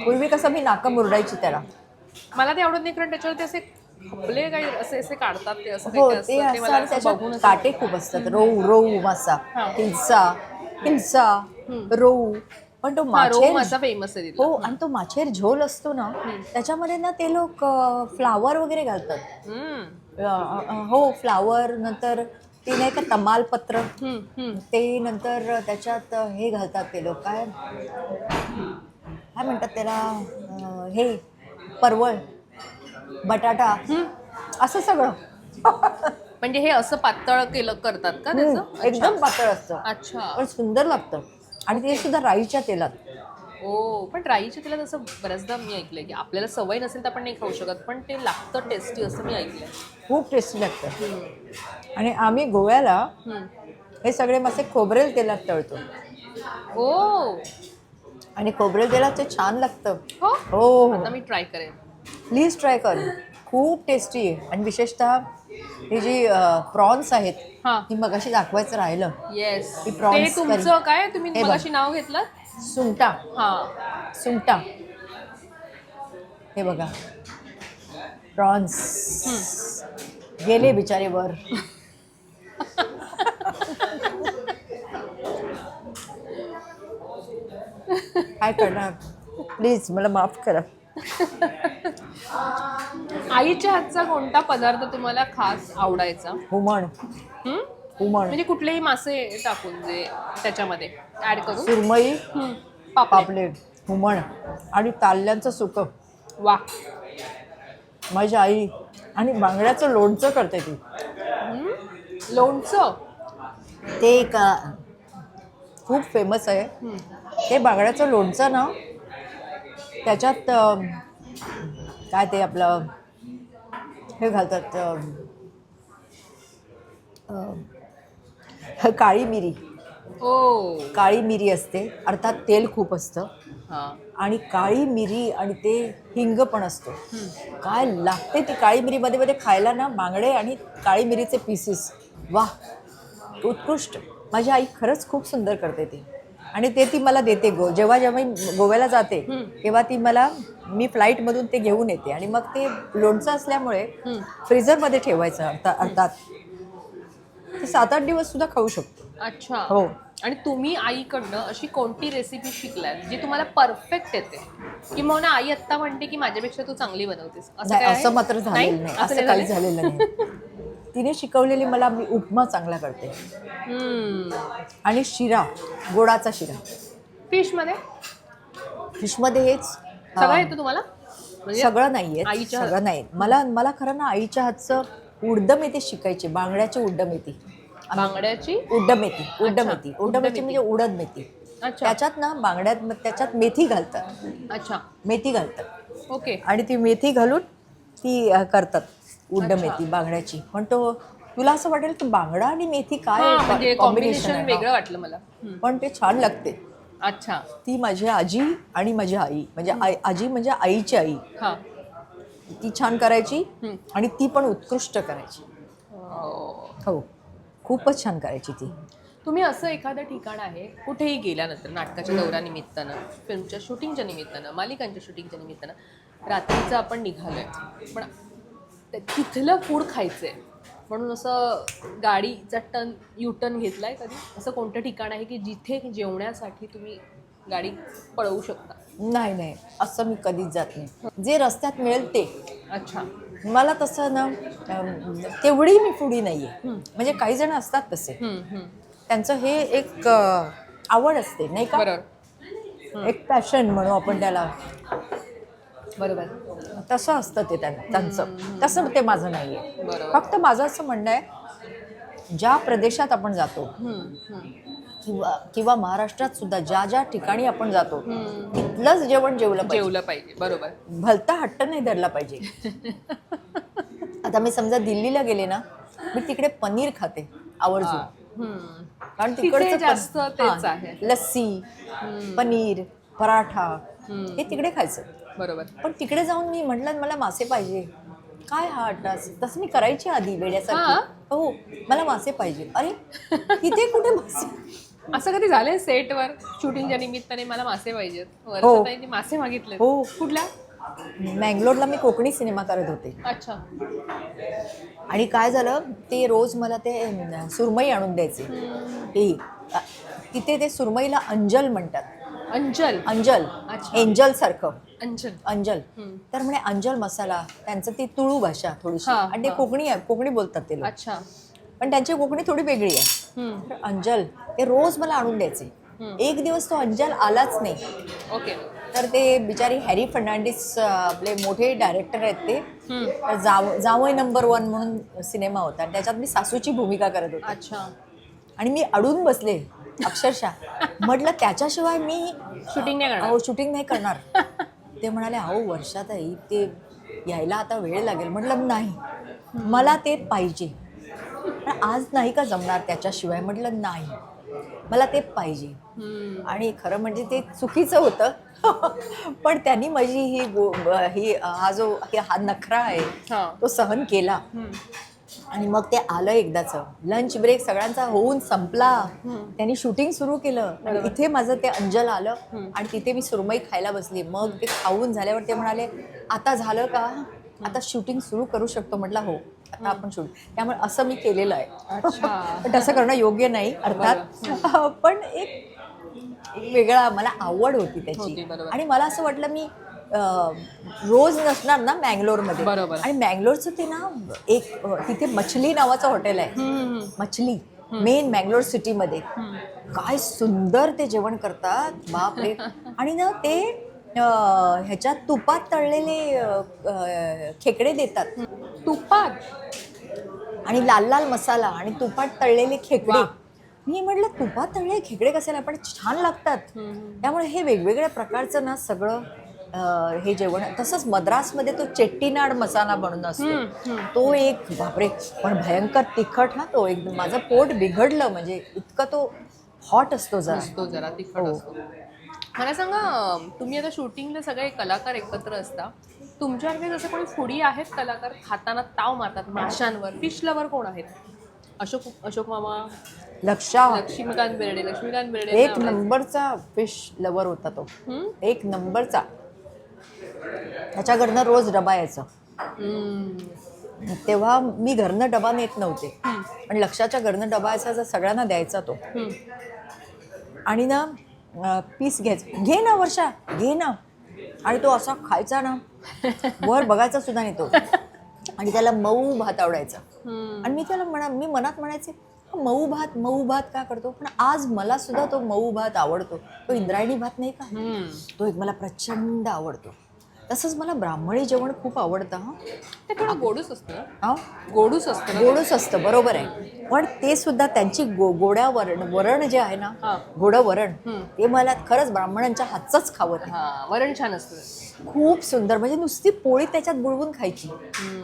पूर्वी कसं मी नाका मुरडायची त्याला. मला ते आवडत नाही कारण त्याच्यावर ते असे खपले काही असे काढतात ते असं हो काही ते असतं. मला असं असं बघून त्याच्यात काटे खूप असतात. रोहू मासा हिल्सा रोहू. पण तो मासा फेमस आहे तिथला. हो आणि तो माछेर झोल असतो ना त्याच्यामध्ये ना ते लोक फ्लावर वगैरे घालतात. हो फ्लावर नंतर ते नाही का तमालपत्र ते नंतर त्याच्यात हे घालतात ते लोक काय म्हणतात त्याला हे परवळ बटाटा असं सगळं. म्हणजे हे असं पातळ करतात का त्याचं. एकदम पातळ असतं. अच्छा. पण सुंदर लागतं आणि ते सुद्धा राईच्या तेलात. हो पण राईच्या तेलात असं बऱ्याचदा मी ऐकलंय की आपल्याला सवय नसेल तर आपण नाही खाऊ शकत पण ते लागतं टेस्टी असं मी ऐकलंय. खूप टेस्टी लागतं. आणि आम्ही गोव्याला हे सगळे मासे खोबरेल तेलात तळतो. ओ. आणि खोबरेल तेलात ते छान लागतं. हो. हो आता मी ट्राय करेन. प्लीज ट्राय कर. खूप टेस्टी आहे. आणि विशेषतः ही जी प्रॉन्स आहेत ती मगाशी दाखवायचं राहिलं. येस. ती ते प्रॉन्स तुमचं काय तुम्ही मगाशी नाव घेतलं. सुंटा. सुंटा हे बघा प्रॉन्स गेले बिचारे वर. काय करणार प्लीज मला माफ करा. आईच्या हातचा कोणता पदार्थ तुम्हाला खास आवडायचा. हुमण. हुमण म्हणजे कुठलेही मासे टाकून जे त्याच्यामध्ये ऍड करून. सुरमई पापलेट हुमण आणि ताल्ल्यांचं सुकं. वा. माझी आई आणि बांगड्याचं लोणचं करते ती. लोणचं ते एक खूप फेमस आहे. ते बांगड्याचं लोणचं ना त्याच्यात काय ते आपलं हे घालतात काळी मिरी. ओ काळी मिरी असते, अर्थात तेल खूप असतं हा आणि काळी मिरी आणि ते हिंग पण असतो. काय लागते ती काळी मिरी मध्ये मध्ये खायला ना, बांगडे आणि काळी मिरीचे पीसेस. वाह, उत्कृष्ट. माझी आई खरंच खूप सुंदर करते ती, आणि ते ती मला देते. जेव्हा जेव्हा मी गोव्याला जाते तेव्हा ती मला, मी फ्लाईटमधून ते घेऊन येते आणि मग ते लोणचं असल्यामुळे फ्रीझरमध्ये ठेवायचं. अर्थात ते 7-8 दिवस सुद्धा खाऊ शकतो. अच्छा. हो. आणि तुम्ही आईकडनं अशी कोणती रेसिपी शिकलात जी तुम्हाला परफेक्ट येते, की मग ना आई आत्ता म्हणते की माझ्यापेक्षा तू चांगली बनवतेस, असं नाही, काय आहे? असं मात्र झालेलं नाही. असं नाही काहीच झालंय? झालेलं नाही. तिने शिकवलेली मला, मी उपमा चांगला करते आणि शिरा, गोडाचा शिरा. फिश मध्ये फिशमध्ये हेच सगळं येतं तुम्हाला? म्हणजे सगळं नाही येत, आईच्या सगळं नाही. मला खरं ना आईच्या हातचं उडदमेथी शिकायची, बांगड्याची उडदमेथी. बांगड्याची उड्डमेथी. उड्डमेथी. म्हणजे उडद मेथी. अच्छा त्याच्यात ना बांगड्यात, त्याच्यात मेथी घालतात. अच्छा मेथी घालतात ओके. आणि ती मेथी घालून ती करतात उड्डमेथी अच्छा. बांगड्याची. पण तो, तुला असं वाटेल की बांगडा आणि मेथी हा, काय म्हणजे कॉम्बिनेशन कॉम्बिनेशन वेगळं वाटलं मला. पण ते छान लागते. अच्छा. ती माझी आजी आणि माझी आई, म्हणजे आजी म्हणजे आईची आई, हा. ती छान करायची आणि ती पण उत्कृष्ट करायची. हो, खूपच छान करायची ती. तुम्ही असं एखादं ठिकाण आहे कुठेही गेल्यानंतर, नाटकाच्या दौऱ्यानिमित्तानं, फिल्मच्या शूटिंगच्या निमित्तानं, मालिकांच्या शूटिंगच्या निमित्तानं, रात्रीचं आपण निघालोय पण तिथलं फूड खायचंय म्हणून असं गाडीचा टर्न घेतलाय कधी? असं कोणतं ठिकाण आहे की जिथे जेवण्यासाठी तुम्ही गाडी पळवू शकता? नाही, असं मी कधीच जात नाही. जे रस्त्यात मिळेल ते. अच्छा. मला तसं ना, तेवढी मी फुडी नाही आहे. म्हणजे काही जण असतात तसे, त्यांचं हे एक आवड असते नाही का, बरोबर. एक पॅशन म्हणू आपण त्याला. बरोबर. तसं असतं ते त्यांचं. तसं ते माझं नाही आहे. बरोबर. फक्त माझं असं म्हणणं आहे, ज्या प्रदेशात आपण जातो किंवा महाराष्ट्रात सुद्धा ज्या ठिकाणी आपण जातो तिथलंच जेवण जेवलं पाहिजे. बरोबर. भलता हट्ट नाही धरला पाहिजे. आता मी समजा दिल्लीला गेले ना, मी तिकडे पनीर खाते आवर्जून. कारण तिकडचं जास्त तेच आहे. लस्सी, पनीर, पराठा हे तिकडे खायचं. बरोबर. पण तिकडे जाऊन मी म्हटलं मला मासे पाहिजे. काय हा अट्टास, तसं मी करायची आधी वेड्यासारखी. हो, मला मासे पाहिजे. अरे तिथे कुठे मासे? असं कधी झालंय सेटवर शूटिंगच्या निमित्ताने मला मासे पाहिजेत, हो. वर्षाताईंनी मासे मागितले? हो. कुठल्या? मँगलोरला मी कोकणी सिनेमा करत होते. अच्छा. आणि काय झालं, ते रोज मला ते सुरमई आणून द्यायचे. तिथे ते सुरमईला अंजल म्हणतात. अंजल. अच्छा. एंजल सारखं. अंजल. तर म्हणे अंजल मसाला, त्यांचं ती तुळू भाषा थोडीशी, आणि ते कोकणी बोलतात ते लोक. अच्छा. पण त्यांची कोकणी थोडी वेगळी आहे. तर अंजल ते रोज मला आणून द्यायचे. एक दिवस तो अंजल आलाच नाही. ओके. तर ते बिचारी हॅरी फर्नांडिस, आपले मोठे डायरेक्टर आहेत ते, जावई नंबर 1 म्हणून सिनेमा होता, त्याच्यात मी सासूची भूमिका करत होते. अच्छा. आणि मी अडून बसले अक्षरशः. म्हटलं त्याच्याशिवाय मी शूटिंग नाही करणार. हो, शूटिंग नाही करणार. ते म्हणाले, अहो वर्षाताई, ते यायला आता वेळ लागेल. म्हटलं नाही, मला ते पाहिजे. पण आज नाही का जमणार त्याच्याशिवाय? म्हटलं नाही, मला ते पाहिजे. आणि खरं म्हणजे ते चुकीचं होतं. पण त्यांनी माझी हा नखरा आहे तो सहन केला. आणि मग ते आलं एकदाचं. लंच ब्रेक सगळ्यांचा होऊन संपला, त्यांनी शूटिंग सुरू केलं. इथे माझं ते अंजल आलं आणि तिथे मी सुरमई खायला बसली. मग ते खाऊन झाल्यावर ते म्हणाले, आता झालं का, आता शूटिंग सुरू करू शकतो? म्हटलं हो, आता आपण शूट. त्यामुळे असं मी केलेलं आहे. पण तसं करणं योग्य नाही अर्थात. पण एक वेगळा मला आवड होती त्याची. आणि मला असं वाटलं, मी रोज नसणार ना मँगलोरमध्ये. बरोबर. आणि मँगलोरचं ते ना, एक तिथे मछली नावाचं हॉटेल आहे. मछली मेन मँगलोर सिटीमध्ये. काय सुंदर ते जेवण करतात, बापरे. आणि ना ते ह्याच्यात तुपात तळलेले खेकडे देतात. तुपात? आणि लाल लाल मसाला आणि तुपात तळलेले खेकडे. मी म्हटलं, तुपात तळलेले खेकडे कशाला, पण छान लागतात. त्यामुळे हे वेगवेगळ्या प्रकारचं ना सगळं हे जेवण. तसंच मद्रासमध्ये तो चेट्टीनाड मसाला बनून असतो, तो एक बापरे, पण भयंकर तिखट. तो एकदम माझं पोट बिघडलं, म्हणजे इतका तो हॉट असतो जरा तिखट असतो. मला सांगा, तुम्ही आता शूटिंगला सगळे कलाकार एकत्र असता, तुमच्याकडे जसं कोणी फुडी आहेत कलाकार, खाताना ताव मारतात माशांवर, फिश लवर कोण आहेत? अशोक मामा, लक्ष्मीकांत बेर्डे एक नंबरचा फिश लवर होता तो, एक नंबरचा. त्याच्याकडनं रोज डबा यायचा. तेव्हा मी घरनं डबा नेत नव्हते, पण लक्षाच्या घरनं डबा यायचा, जर सगळ्यांना द्यायचा तो. आणि ना पीस घ्यायचा, घे ना वर्षा, घे ना. आणि तो असा खायचा ना, वर बघायचा सुद्धा नाही तो. आणि त्याला मऊ भात आवडायचा. आणि मी मनात म्हणायचे, मऊ भात का करतो? पण आज मला सुद्धा तो मऊ भात आवडतो. तो इंद्रायणी भात नाही का, तो एक मला प्रचंड आवडतो. तसंच मला ब्राह्मणी जेवण खूप आवडतं. ते थोडं गोडूस असतं. गोडूस असतं, बरोबर आहे. पण ते सुद्धा त्यांची गोड्या वरण जे आहे ना, गोडं वरण, ते मला खरंच ब्राह्मणांच्या हातचंच खावं. वरण छान असतं, खूप सुंदर. म्हणजे नुसती पोळी त्याच्यात बुडवून खायची,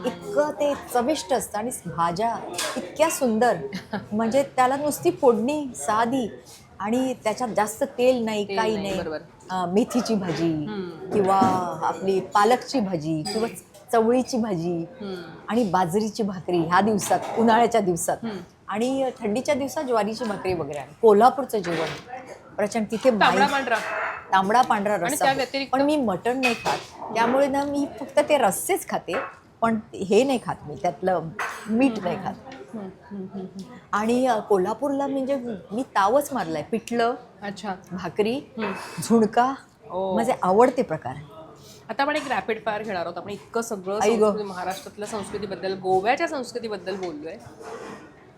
इतकं ते चविष्ट असतं. आणि भाज्या इतक्या सुंदर, म्हणजे त्याला नुसती फोडणी साधी, आणि त्याच्यात जास्त तेल नाही, काही नाही. मेथीची भाजी किंवा आपली पालकची भाजी किंवा चवळीची भाजी आणि बाजरीची भाकरी ह्या दिवसात, उन्हाळ्याच्या दिवसात, आणि थंडीच्या दिवसात ज्वारीची भाकरी वगैरे. कोल्हापूरचं जेवण प्रचंड. तिथे तांबडा पांढरा रस्सा. पण मी मटण नाही खात, त्यामुळे ना मी फक्त ते रस्सेच खाते, पण हे नाही खात मी, त्यातलं मीठ नाही खात. आणि कोल्हापूरला म्हणजे मी तावच मारलाय. पिठलं, भाकरी, झुणका माझे आवडते प्रकार. आता आपण एक रॅपिड फायर घेणार आहोत. आपण इतकं सगळं महाराष्ट्रातल्या संस्कृतीबद्दल, गोव्याच्या संस्कृतीबद्दल बोललोय,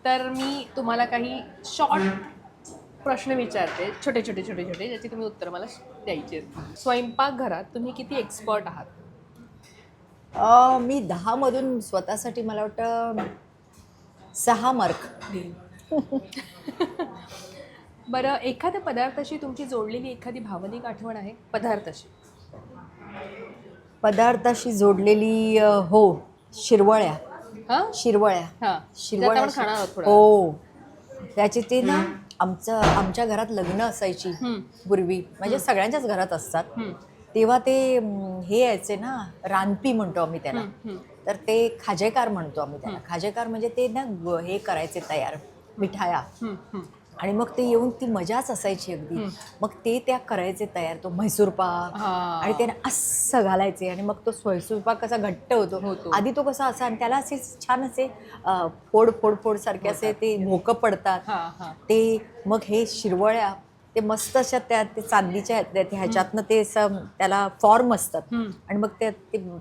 तर मी तुम्हाला काही शॉर्ट प्रश्न विचारते, छोटे ज्याची तुम्ही उत्तर मला द्यायची आहेत. स्वयंपाकघरात तुम्ही किती एक्सपर्ट आहात? मी 10 मधून स्वतःसाठी मला वाटतं 6 मार्क. बरं, एखाद्या पदार्थाशी तुमची जोडलेली एखादी भावनिक आठवण आहे? पदार्थाशी जोडलेली, हो, शिरवळ्या. हो, त्याची ते ना, आमच्या घरात लग्न असायची पूर्वी, म्हणजे सगळ्यांच्याच घरात असतात, तेव्हा ते हे यायचे ना, रानपी म्हणतो आम्ही त्याला. तर ते खाजेकार म्हणतो आम्ही त्याला. खाजेकार म्हणजे ते ना हे करायचे तयार, मिठाया. आणि मग ते येऊन ती मजाच असायची अगदी. मग ते त्या करायचे तयार, तो म्हैसूर पाक, आणि ते असं घालायचे. आणि मग तो म्हैसूर पाक कसा घट्ट होतो आधी, तो कसा असा, आणि त्याला असे छान असे फोड सारखे असे ते भोकं पडतात ते. मग हे शिरवळ्या, ते मस्त अशा त्या ते चांदीच्या ह्याच्यातनं ते त्याला फॉर्म असतात, आणि मग ते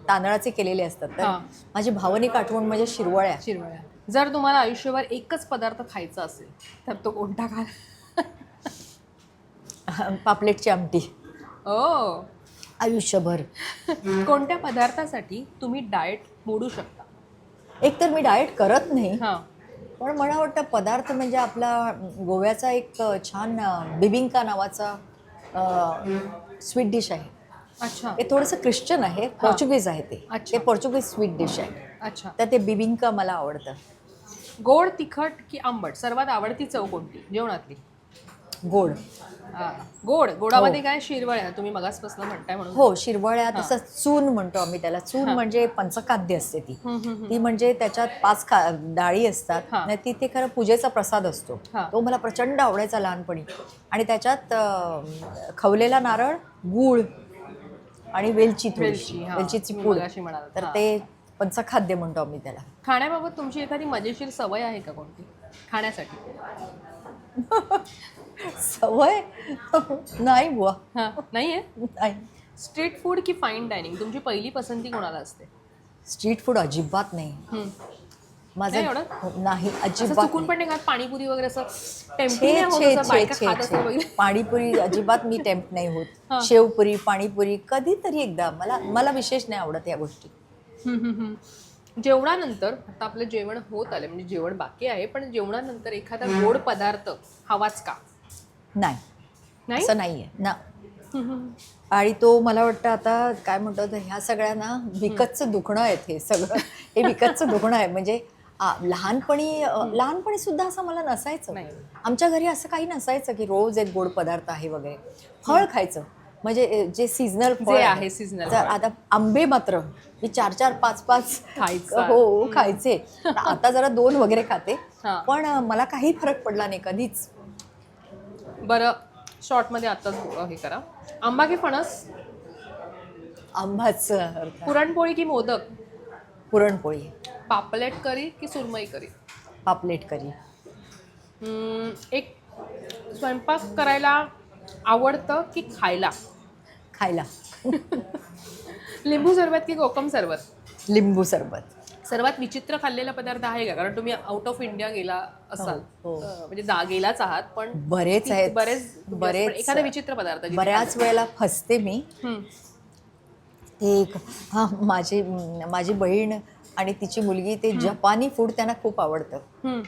तांदळाचे केलेले असतात. तर माझी भावनिक आठवण म्हणजे शिरवळ्या. जर तुम्हाला आयुष्यभर एकच पदार्थ खायचा असेल तर तो कोणता खाल? पापलेटची आमटी. आयुष्यभर. कोणत्या पदार्थासाठी तुम्ही डाएट मोडू शकता? एक तर मी डाएट करत नाही, पण मला वाटतं पदार्थ म्हणजे आपला गोव्याचा एक छान बिबिंका नावाचा स्वीट डिश आहे. ते थोडंसं ख्रिश्चन आहे, पोर्चुगीज आहे ते पोर्चुगीज स्वीट डिश आहे. तर ते बिबिंका मला आवडतं. गोड, तिखट की आंबट? सर्वात आवडती चव कोणती जेवणातली? गोड. गोडामध्ये काय? शिरवळ्या तुम्ही मगासपासून म्हणताय म्हणून. हो, शिरवळ्या. तसं चून म्हणतो आम्ही त्याला. चून म्हणजे पंचखाद्य असते ती म्हणजे त्याच्यात 5 डाळी असतात. ती ते खरं पूजेचा प्रसाद असतो. तो मला प्रचंड आवडायचा लहानपणी. आणि त्याच्यात खवलेला नारळ, गूळ आणि वेलचीची पूड. तर ते पंचखाद्य म्हणतो आम्ही त्याला. खाण्याबाबत तुमची एखादी मजेशीर सवय आहे का कोणती खाण्यासाठी? सवय नाही बुवा. नाहीये? नाही. स्ट्रीट फूड की फाईन डायनिंग? तुमची पहिली पसंती कोणाला असते? स्ट्रीट फूड अजिबात नाही माझं. नाही, अजिबात. चुकून पण नाही खात? पाणीपुरी वगैरे असं पाणीपुरी अजिबात मी टेम्प्ट नाही होत. शेवपुरी, पाणीपुरी कधीतरी एकदा. मला विशेष नाही आवडत या गोष्टी. जेवणानंतर, आता आपलं जेवण होत आलं, म्हणजे जेवण बाकी आहे, पण जेवणानंतर एखादा गोड पदार्थ हवाच का? नाही, असं नाहीये ना. आणि तो मला वाटतं आता काय म्हणतो तर ह्या सगळ्यांना विकतचं दुखणं आहे हे सगळं. हे विकतचं दुखणं आहे. म्हणजे लहानपणी सुद्धा असं मला नसायचं. नाही. आमच्या घरी असं काही नसायचं की रोज एक गोड पदार्थ आहे वगैरे. फळ खायचं म्हणजे जे सीझनल फळ आहे seasonal तर आता आंबे मात्र मी 4-4, 5-5 खायचं. हो खायचे. आता जरा 2 वगैरे खाते. हां. पण मला काही फरक पडला नाही कधीच. बरं, शॉर्टमध्ये आत्ताच हे करा. आंबा की फणस? आंबाच पुरणपोळी की मोदक? पुरणपोळी, पापलेट करी की सुरमई करी? पापलेट करी. एक स्वयंपाक करायला आवडतं की खायला? खायला लिंबू सरबत की कोकम सरबत? लिंबू सरबत. सर्वात विचित्र खाल्लेला पदार्थ आहे का? कारण तुम्ही आउट ऑफ इंडिया गेला असाल. हो. म्हणजे गेलाच आहात पण बरेच आहेत. पण एखादा विचित्र पदार्थ जिथे बऱ्याच वेळेला फसते मी. हम्म. ते एक माझी बहीण आणि तिची मुलगी ते जपानी फूड त्यांना खूप आवडतं. हम्म.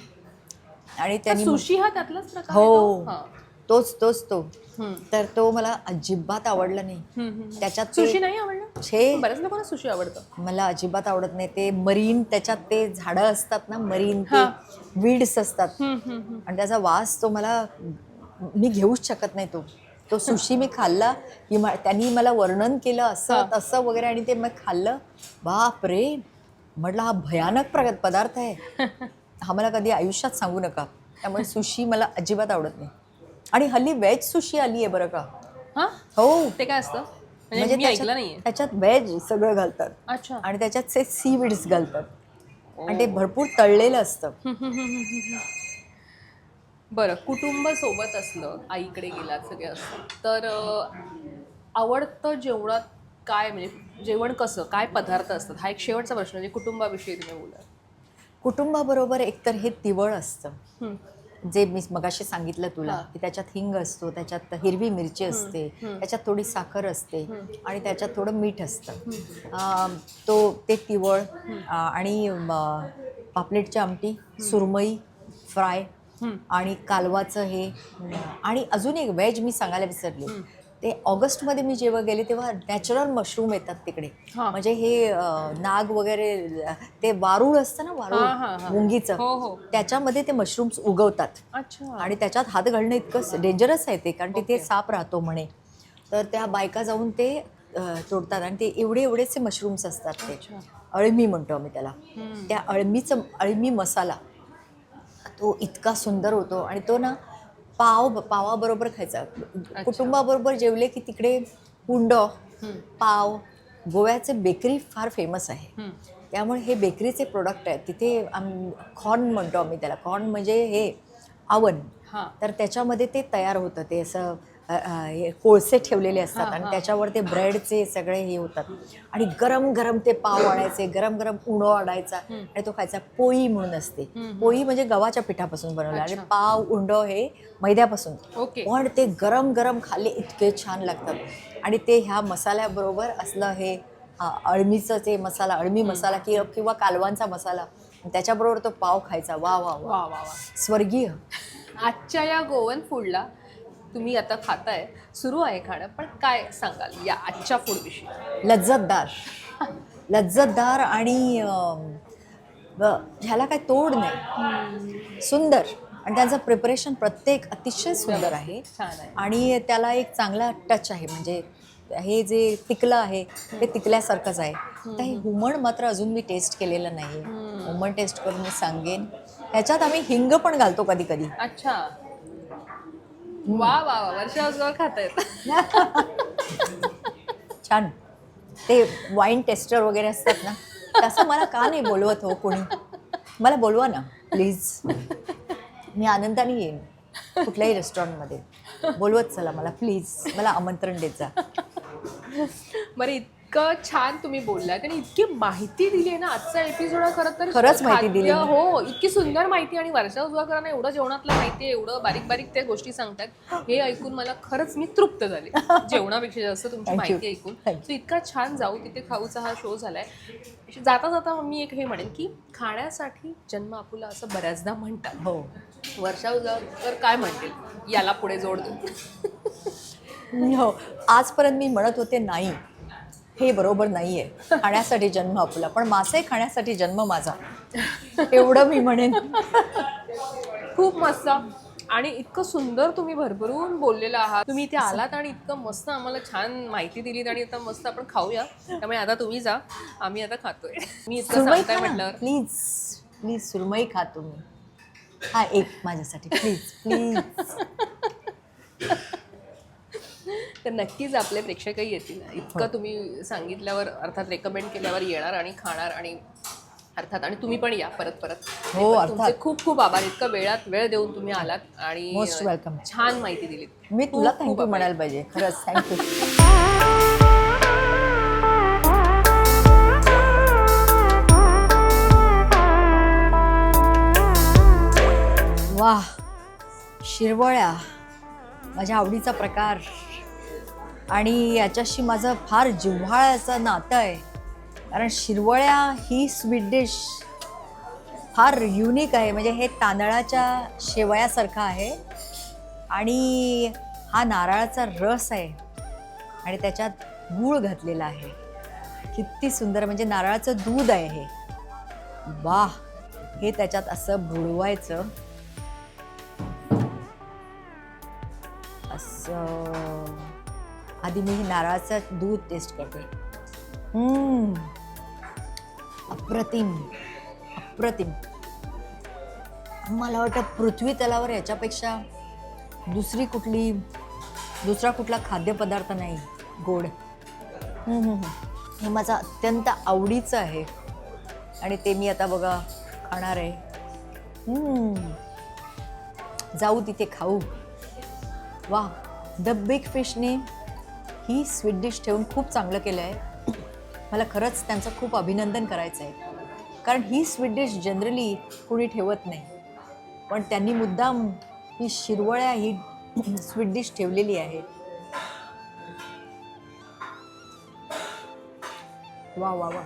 आणि त्यांनी सुशी हा त्यातलाच प्रकार आहे हो तो? हां. तो हम्म. तर तो मला अजिबात आवडला नाही. त्याच्यात ते- सुशी नाही आवडलं? छे बऱ्याच लोकांना सुशी आवडतं. मला अजिबात आवडत नाही. ते मरीन त्याच्यात ते झाडं असतात ना मरीन ते हां. वीड्स असतात आणि त्याचा वास तो मला मी घेऊच शकत नाही. तो सुशी मी खाल्ला की त्यांनी मला वर्णन केलं असं तसं वगैरे आणि ते मग खाल्लं. बाप रे म्हटलं हा भयानक पदार्थ आहे. हा मला कधी आयुष्यात सांगू नका. त्यामुळे सुशी मला अजिबात आवडत नाही. आणि हल्ली व्हेज सुशी आली आहे बरं का. हां, हो ते काय असतं? म्हणजे मी ऐकलं नाहीये. त्याच्यात व्हेज सगळं घालतात अच्छा. आणि त्याच्यात ते सीविड्स घालतात आणि ते भरपूर तळलेलं असतं. बरं, कुटुंब सोबत असलं, आईकडे गेलात सगळे असतात तर आवडतं जेवणात काय, म्हणजे जेवण कसं, काय पदार्थ असतात? हा एक शेवटचा प्रश्न म्हणजे कुटुंबाविषयी तुम्ही बोला. कुटुंबाबरोबर एकतर हे तिवळ असतं जे मी मगाशी सांगितलं तुला की त्याच्यात हिंग असतो, त्याच्यात हिरवी मिरची असते, त्याच्यात थोडी साखर असते आणि त्याच्यात थोडं मीठ असतं. ते तिवळ आणि पापलेटची आमटी, सुरमई फ्राय आणि कालवाचं हे. आणि अजून एक व्हेज मी सांगायला विसरले. ते ऑगस्टमध्ये मी जेव्हा गेले तेव्हा नॅचरल मशरूम येतात तिकडे. म्हणजे हे नाग वगैरे ते वारूळ असतं ना, वारूळ मुंगीचं, त्याच्यामध्ये ते मशरूम्स उगवतात. अच्छा. आणि त्याच्यात हात घालणं इतकं डेंजरस आहे ते, कारण तिथे साप राहतो म्हणे. तर त्या बायका जाऊन ते तोडतात आणि ते एवढेसे मशरूम्स असतात. ते अळमी म्हणतो आम्ही त्याला. त्या अळमी मसाला तो इतका सुंदर होतो आणि तो ना पावाबरोबर खायचा. कुटुंबाबरोबर जेवले की तिकडे पुंड पाव, गोव्याचे बेकरी फार फेमस आहे. त्यामुळे हे बेकरीचे प्रोडक्ट आहेत तिथे. कॉर्न म्हणतो आम्ही त्याला. कॉर्न म्हणजे हे आवन. तर त्याच्यामध्ये ते तयार होतं. ते असं कोळसे ठेवलेले असतात आणि त्याच्यावर ते ब्रेडचे सगळे हे होतात आणि गरम गरम ते पाव आणायचे, गरम गरम उंडो आणायचा आणि तो खायचा. पोळी म्हणून असते. पोळी म्हणजे गव्हाच्या पिठापासून बनवलं आणि पाव उंडो हे मैद्यापासून. पण ते गरम गरम खाल्ले इतके छान लागतात. आणि ते ह्या मसाल्याबरोबर असलं हे अळमीचं ते मसाला, अळमी मसाला किंवा कालवांचा मसाला, त्याच्याबरोबर तो पाव खायचा. वा वा वा वा, स्वर्गीय. आजच्या या गोवन फूडला तुम्ही आता खाताय, सुरू आहे खाणं, पण काय सांगाल या आजच्या फूड विषयी? लज्जतदार आणि ह्याला काय तोड नाही. सुंदर. आणि त्याचं प्रिपरेशन प्रत्येक अतिशय सुंदर आहे. आणि त्याला एक चांगला टच आहे. म्हणजे हे जे तिकलं आहे ते तिकल्यासारखंच आहे. तर हे हुमण मात्र अजून मी टेस्ट केलेलं नाही. हुमण टेस्ट करून मी सांगेन. ह्याच्यात आम्ही हिंग पण घालतो कधी कधी. अच्छा. वा वा वा, वर्षावर खातायत. छान. ते वाईन टेस्टर वगैरे असतात ना, तसं मला का नाही बोलवत हो कोणी? मला बोलवा ना प्लीज. मी आनंदाने येईन कुठल्याही रेस्टॉरंटमध्ये. बोलवत चला मला प्लीज. मला आमंत्रण देत जा. बरं, इतकं छान तुम्ही बोललात आणि इतकी माहिती दिली आहे ना. आजचा एपिसोड खरंच माहिती दिली. हो, इतकी सुंदर माहिती. आणि वर्षा उजगावकरांना एवढं जेवणातलं माहिती आहे, एवढं बारीक बारीक त्या गोष्टी सांगतात, हे ऐकून मला खरंच मी तृप्त झाले. जेवणापेक्षा जास्त तुमची माहिती ऐकून. सो इतका छान जाऊ तिथे खाऊचा हा शो झालाय. जाता जाता मी एक हे म्हणेन की खाण्यासाठी जन्म आपुला असं बऱ्याचदा म्हणतात. हो. वर्षा उजगावकर काय म्हणतील याला पुढे जोड देऊ? हो, आजपर्यंत मी म्हणत होते नाही, हे बरोबर नाही आहे, खाण्यासाठी जन्म आपला, पण मासे खाण्यासाठी जन्म माझा, एवढं मी म्हणेन. खूप मस्त. आणि इतकं सुंदर तुम्ही भरभरून बोललेलं आहात. तुम्ही इथे आलात आणि इतकं मस्त आम्हाला छान माहिती दिलीत आणि आता मस्त आपण खाऊया. त्यामुळे आता तुम्ही जा, आम्ही आता खातोय. मी इतकं सुरमई सांगताय खा ना, म्हटल्यावर. प्लीज प्लीज सुरमई खा तुम्ही. हा एक माझ्यासाठी प्लीज प्लीज. तर नक्कीच आपले प्रेक्षकही येतील. इतकं तुम्ही सांगितल्यावर अर्थात रेकमेंड केल्यावर येणार आणि खाणार आणि अर्थात आणि तुम्ही पण या परत परत. हो, पण अर्थात. तुमचे खूप खूप आभार. इतकं वेळ देऊन तुम्ही आलात आणि Most welcome. छान माहिती दिलीत. मी तुला खूप खूप थँक्यू आभारी. म्हणायला पाहिजे, खरंच थँक्यू. वाह, शिरवळ्या माझ्या आवडीचा प्रकार आणि याच्याशी माझं फार जिव्हाळ्याचं नातं आहे. कारण शिरवळ्या ही स्वीट डिश फार युनिक आहे. म्हणजे हे तांदळाच्या शेवयासारखं आहे आणि हा नारळाचा रस आहे आणि त्याच्यात गूळ घातलेला आहे. किती सुंदर, म्हणजे नारळाचं दूध आहे हे. वाह, हे त्याच्यात असं बुडवायचं, असं. आधी मी नारळाचं दूध टेस्ट करते. अप्रतिम अप्रतिम. मला वाटतं पृथ्वी तलावर याच्यापेक्षा दुसरा कुठला खाद्यपदार्थ नाही गोड. हे माझं अत्यंत आवडीचं आहे आणि ते मी आता बघा खाणार आहे. जाऊ तिथे खाऊ. वा, द बिग फिशने ही स्वीट डिश ठेवून खूप चांगलं केलं आहे. मला खरंच त्यांचं खूप अभिनंदन करायचं आहे, कारण ही स्वीट डिश जनरली कोणी ठेवत नाही, पण त्यांनी मुद्दाम ही शिरवळ्या ही स्वीट डिश ठेवलेली आहे. वा वा वा.